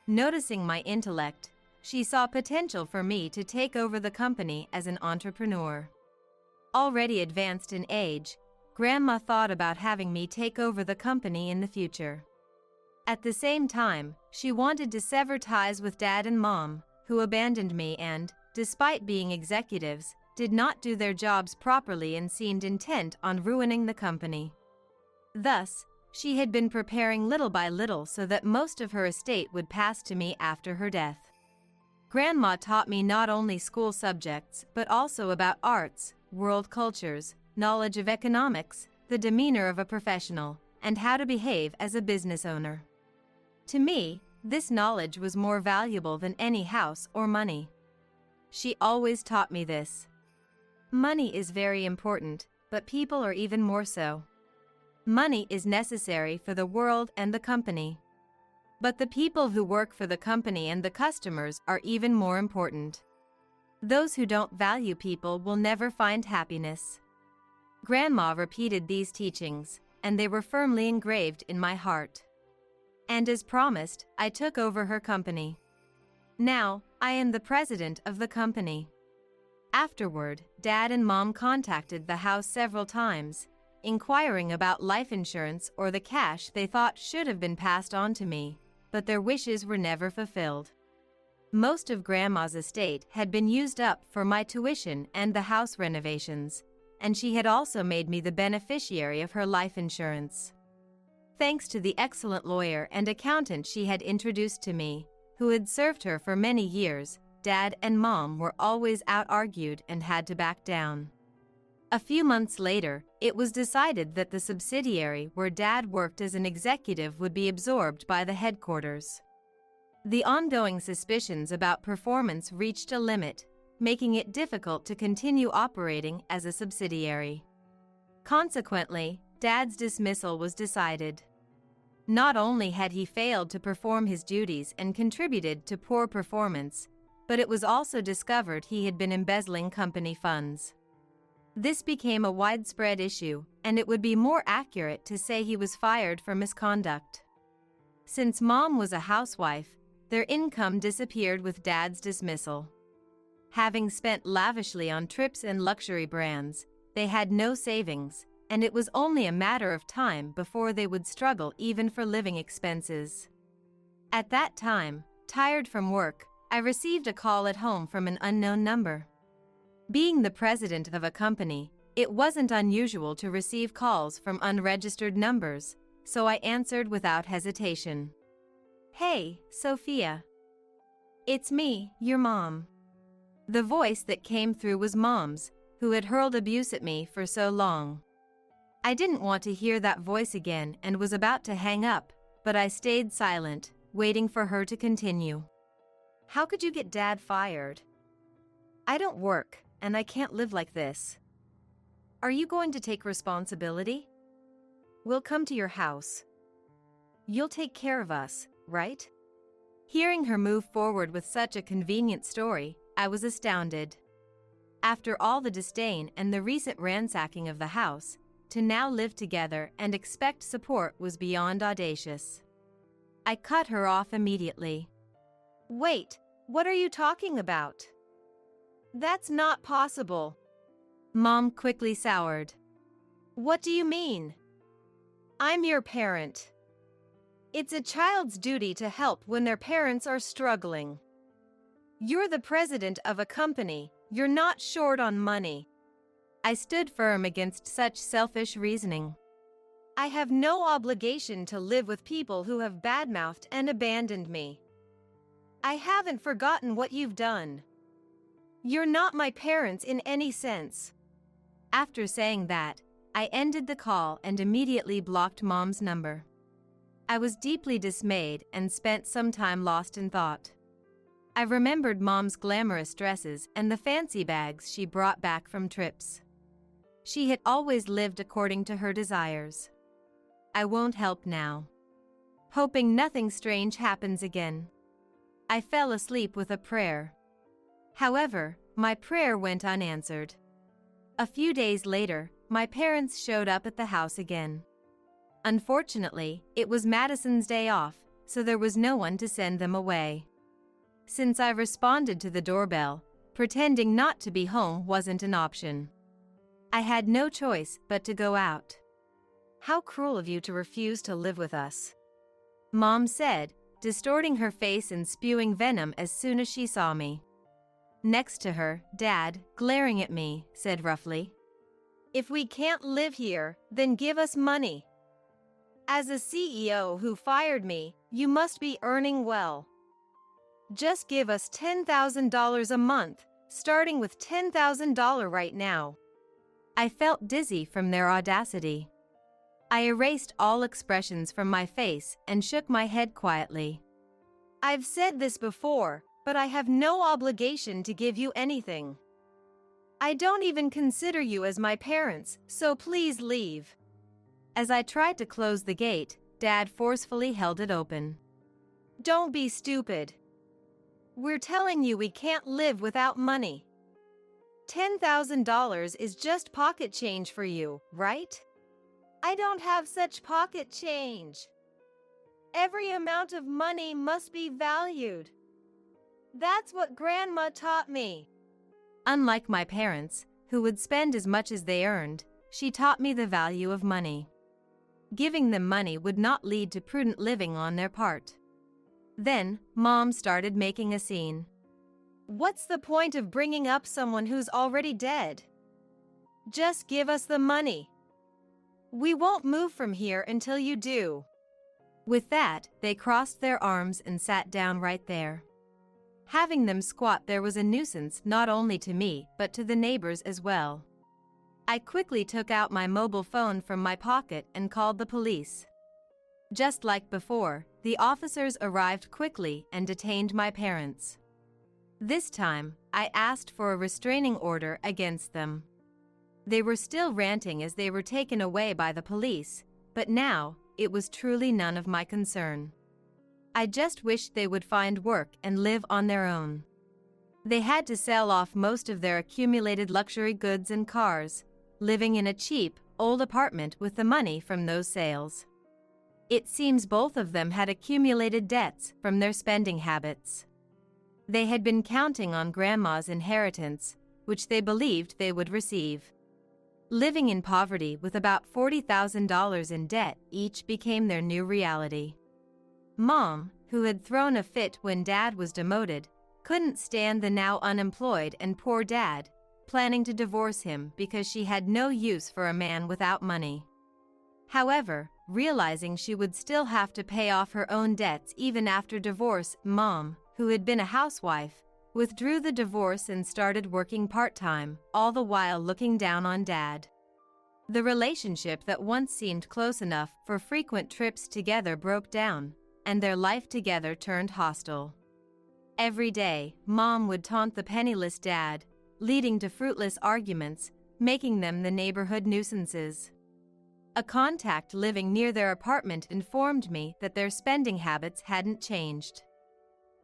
Noticing my intellect, she saw potential for me to take over the company as an entrepreneur. Already advanced in age, Grandma thought about having me take over the company in the future. At the same time, she wanted to sever ties with Dad and Mom, who abandoned me and, despite being executives, did not do their jobs properly and seemed intent on ruining the company. Thus, she had been preparing little by little so that most of her estate would pass to me after her death. Grandma taught me not only school subjects but also about arts, world cultures, knowledge of economics, the demeanor of a professional, and how to behave as a business owner. To me, this knowledge was more valuable than any house or money. She always taught me this. Money is very important, but people are even more so. Money is necessary for the world and the company. But the people who work for the company and the customers are even more important. Those who don't value people will never find happiness. Grandma repeated these teachings, and they were firmly engraved in my heart. And as promised, I took over her company. Now, I am the president of the company. Afterward, Dad and Mom contacted the house several times, inquiring about life insurance or the cash they thought should have been passed on to me, but their wishes were never fulfilled. Most of Grandma's estate had been used up for my tuition and the house renovations, and she had also made me the beneficiary of her life insurance. Thanks to the excellent lawyer and accountant she had introduced to me, who had served her for many years, Dad and Mom were always out-argued and had to back down. A few months later, it was decided that the subsidiary where Dad worked as an executive would be absorbed by the headquarters. The ongoing suspicions about performance reached a limit, making it difficult to continue operating as a subsidiary. Consequently, Dad's dismissal was decided. Not only had he failed to perform his duties and contributed to poor performance, but it was also discovered he had been embezzling company funds. This became a widespread issue, and it would be more accurate to say he was fired for misconduct. Since Mom was a housewife, their income disappeared with Dad's dismissal. Having spent lavishly on trips and luxury brands, they had no savings, and it was only a matter of time before they would struggle even for living expenses. At that time, tired from work, I received a call at home from an unknown number. Being the president of a company, it wasn't unusual to receive calls from unregistered numbers, so I answered without hesitation. "Hey, Sophia. It's me, your mom." The voice that came through was Mom's, who had hurled abuse at me for so long. I didn't want to hear that voice again and was about to hang up, but I stayed silent, waiting for her to continue. "How could you get Dad fired? I don't work, and I can't live like this. Are you going to take responsibility? We'll come to your house. You'll take care of us, right?" Hearing her move forward with such a convenient story, I was astounded. After all the disdain and the recent ransacking of the house, to now live together and expect support was beyond audacious. I cut her off immediately. "Wait, what are you talking about? That's not possible." Mom quickly soured. "What do you mean? I'm your parent. It's a child's duty to help when their parents are struggling. You're the president of a company, you're not short on money." I stood firm against such selfish reasoning. I have no obligation to live with people who have badmouthed and abandoned me. I haven't forgotten what you've done. You're not my parents in any sense. After saying that, I ended the call and immediately blocked Mom's number. I was deeply dismayed and spent some time lost in thought. I remembered Mom's glamorous dresses and the fancy bags she brought back from trips. She had always lived according to her desires. I won't help now. Hoping nothing strange happens again, I fell asleep with a prayer. However, my prayer went unanswered. A few days later, my parents showed up at the house again. Unfortunately, it was Madison's day off, so there was no one to send them away. Since I responded to the doorbell, pretending not to be home wasn't an option. I had no choice but to go out. How cruel of you to refuse to live with us, Mom said, distorting her face and spewing venom as soon as she saw me. Next to her, Dad, glaring at me, said roughly, "If we can't live here, then give us money. As a CEO who fired me, you must be earning well. Just give us $10,000 a month, starting with $10,000 right now." I felt dizzy from their audacity. I erased all expressions from my face and shook my head quietly. "I've said this before, but I have no obligation to give you anything. I don't even consider you as my parents, so please leave." As I tried to close the gate, Dad forcefully held it open. "Don't be stupid. We're telling you we can't live without money. $10,000 is just pocket change for you, right? I don't have such pocket change. Every amount of money must be valued. That's what Grandma taught me." Unlike my parents, who would spend as much as they earned, she taught me the value of money. Giving them money would not lead to prudent living on their part. Then, Mom started making a scene. "What's the point of bringing up someone who's already dead? Just give us the money. We won't move from here until you do." With that, they crossed their arms and sat down right there. Having them squat there was a nuisance not only to me but to the neighbors as well. I quickly took out my mobile phone from my pocket and called the police. Just like before, the officers arrived quickly and detained my parents. This time, I asked for a restraining order against them. They were still ranting as they were taken away by the police, but now, it was truly none of my concern. I just wished they would find work and live on their own. They had to sell off most of their accumulated luxury goods and cars, living in a cheap, old apartment with the money from those sales. It seems both of them had accumulated debts from their spending habits. They had been counting on Grandma's inheritance, which they believed they would receive. Living in poverty with about $40,000 in debt each became their new reality. Mom, who had thrown a fit when Dad was demoted, couldn't stand the now unemployed and poor Dad, planning to divorce him because she had no use for a man without money. However, realizing she would still have to pay off her own debts even after divorce, Mom, who had been a housewife, withdrew the divorce and started working part-time, all the while looking down on Dad. The relationship that once seemed close enough for frequent trips together broke down, and their life together turned hostile. Every day, Mom would taunt the penniless Dad, leading to fruitless arguments, making them the neighborhood nuisances. A contact living near their apartment informed me that their spending habits hadn't changed.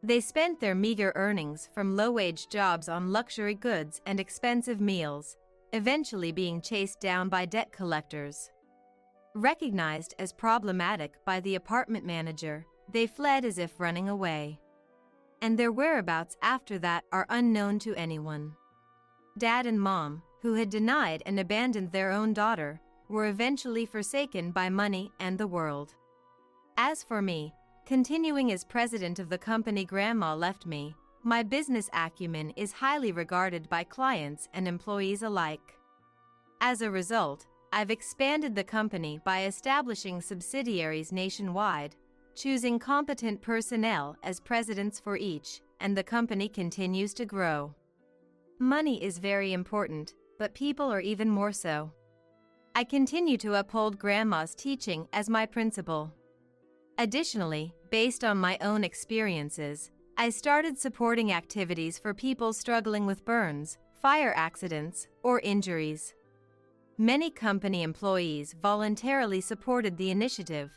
They spent their meager earnings from low-wage jobs on luxury goods and expensive meals, eventually being chased down by debt collectors. Recognized as problematic by the apartment manager, they fled as if running away. And their whereabouts after that are unknown to anyone. Dad and Mom, who had denied and abandoned their own daughter, were eventually forsaken by money and the world. As for me, continuing as president of the company Grandma left me, my business acumen is highly regarded by clients and employees alike. As a result, I've expanded the company by establishing subsidiaries nationwide, choosing competent personnel as presidents for each, and the company continues to grow. Money is very important, but people are even more so. I continue to uphold Grandma's teaching as my principle. Additionally, based on my own experiences, I started supporting activities for people struggling with burns, fire accidents, or injuries. Many company employees voluntarily supported the initiative,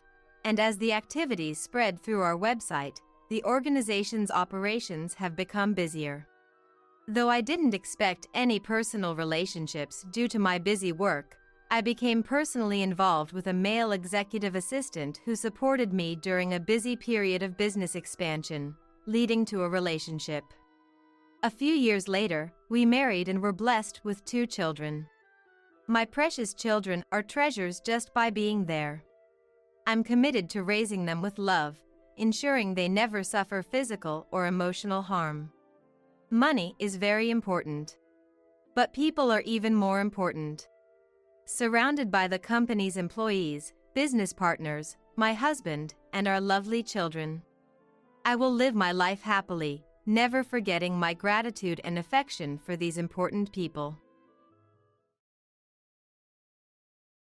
and as the activities spread through our website, the organization's operations have become busier. Though I didn't expect any personal relationships due to my busy work, I became personally involved with a male executive assistant who supported me during a busy period of business expansion, leading to a relationship. A few years later, we married and were blessed with 2 children. My precious children are treasures just by being there. I'm committed to raising them with love, ensuring they never suffer physical or emotional harm. Money is very important. But people are even more important. Surrounded by the company's employees, business partners, my husband, and our lovely children, I will live my life happily, never forgetting my gratitude and affection for these important people.